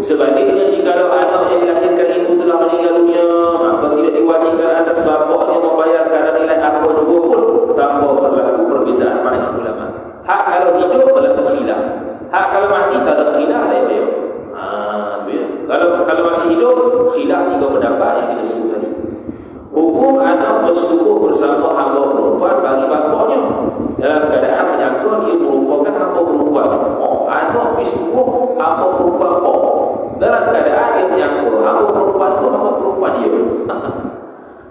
Sebaliknya jika anak yang dilahirkan itu telah meninggal dunia, maka tidak diwajibkan atas bapa yang membayar kadar nilai apa juga pun tanpa berlaku perbezaan pandangan ulama. Hak kalau hidup berlaku khilaf. Hak kalau mati tak ada khilaf, tak bayar. Kalau masih hidup, khilaf tiga pendapat yang kita sebut tadi. Hukum anak bersetubuh bersama hamba perempuan bagi bapaknya dalam keadaan menyangka dia merupakan hamba perempuan. Anak bersetubuh hamba perempuan dalam keadaan dia menyangka hamba perempuan itu hamba perempuan dia.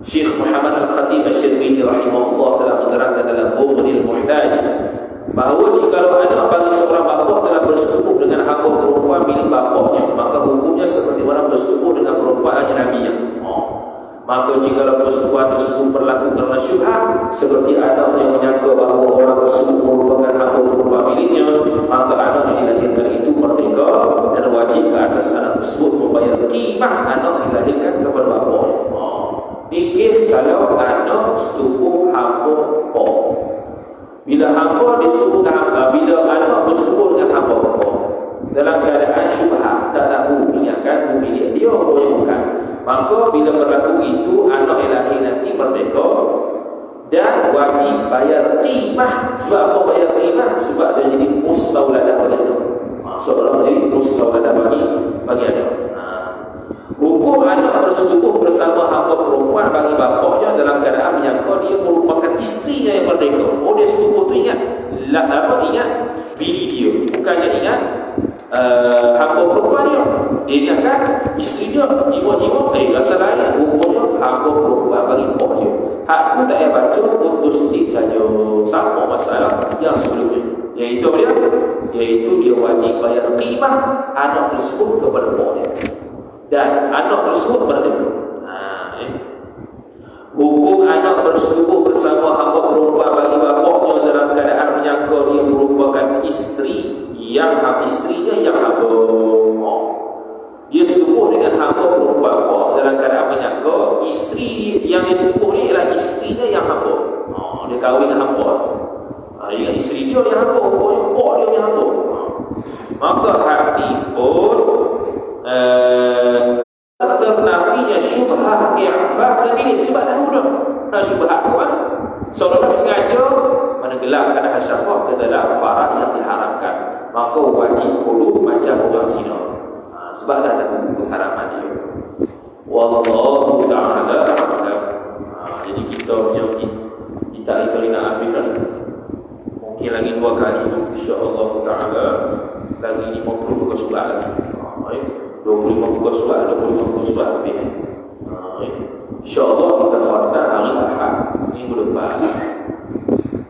Syekh Muhammad Al-Khatib Asy-Syarbini rahimahullah telah menerangkan dalam Bughnil Muhtaj bahawa jika anak bagi seorang bapa telah bersetubuh dengan hamba perempuan milik bapaknya, maka hukumnya seperti orang bersetubuh dengan perempuan ajnabiyah. Maka jika persetubuhan tersebut berlaku kerana syubhat, seperti anak yang menyangka bahawa orang tersebut merupakan hamba perempuan miliknya, maka anak yang dilahirkan itu merdeka dan wajib ke atas anak tersebut membayar qimah anak yang dilahirkan kepada bapaknya. Ini kes kalau anak bersetubuh hamba bapa. Bila hamba disetubuhkan hamba, bila anak bersetubuh dengan hamba bapa dalam keadaan syubhat, tak tahu ingatkan itu milik dia atau bukan, maka bila berlaku itu anak yang lahir nanti merdeka dan wajib bayar qimah. Sebab apa bayar qimah? Sebab dia jadi mustaudadah bagi anak. Seorang jadi mustaudadah bagi anak. Hukum anak bersetubuh bersama hamba perempuan bagi bapaknya dalam keadaan menyangka dia merupakan isterinya yang merdeka. Dia setubuh tu ingat ingat bini dia, bukannya ingat hamba perempuan dia. Dia ingatkan isteri dia, jiwa-jiwa rasa lain. Hukumnya hamba perempuan bagi pak dia. Hak tu tak payah baca, untuk sedikit saja. Sama masalah yang sebelumnya, iaitu dia wajib bayar qimah anak tersebut kepada pak dia, dan anak tersebut merdeka. Hukum anak bersetubuh bersama hamba perempuan bagi bapaknya dalam keadaan menyangka dia merupakan isteri yang isterinya yang hamba. Dia sepupu dengan hamba perempuan dalam keadaan menyangka isteri yang dia sepupu ni ialah isterinya yang hamba. Dia kahwin dengan hamba. Dia ingat isteri dia yang hamba, dia yang hamba. Maka hal ni pun ternafinya syubhah i'faf dan milik. Sebab tahu dah syubhah pun seolah-olah sengaja menenggelamkan hasyafah ke dalam farah yang diharamkan. Maka wajib perlu macam orang zina. Sebab dah ada pengharaman dia. Wallahu ta'ala a'lam. Jadi kita punya kita itu nak habis dah. Mungkin lagi 2 kali insya-Allah ta'ala lagi 50 buku surat lagi. 25 buku surat, 25 buku surat lebih. InsyaAllah kita khatam hari Ahad minggu depan.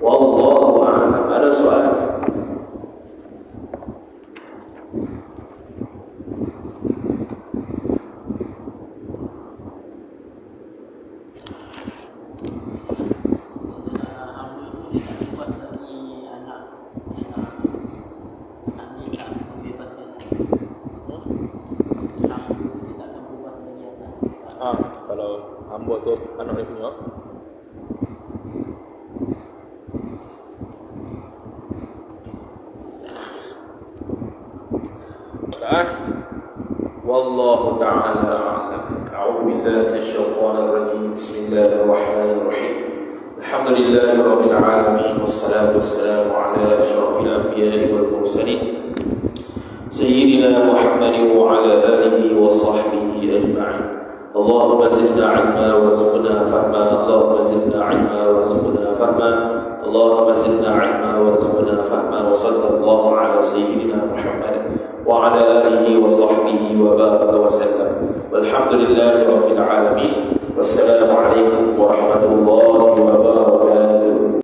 Wallahu a'lam. Ada soalan? Kalau hamba tu anak dia punya wallahu ta'ala a'lam. A'udzu billahi minasyaitonir rajim. Bismillahirrahmanirrahim. Alhamdulillahi rabbil alamin wassalatu wassalamu ala asyrafil anbiya'i wal mursalin sayyidina Muhammadin wa ala alihi wa sahbihi ajma'in. اللهم زدنا علما وارزقنا فهما اللهم زدنا علما وارزقنا فهما اللهم زدنا علما وارزقنا فهما وصلى الله على سيدنا محمد وعلى آله وصحبه وبارك وسلم والحمد لله رب العالمين والسلام عليكم ورحمة الله وبركاته.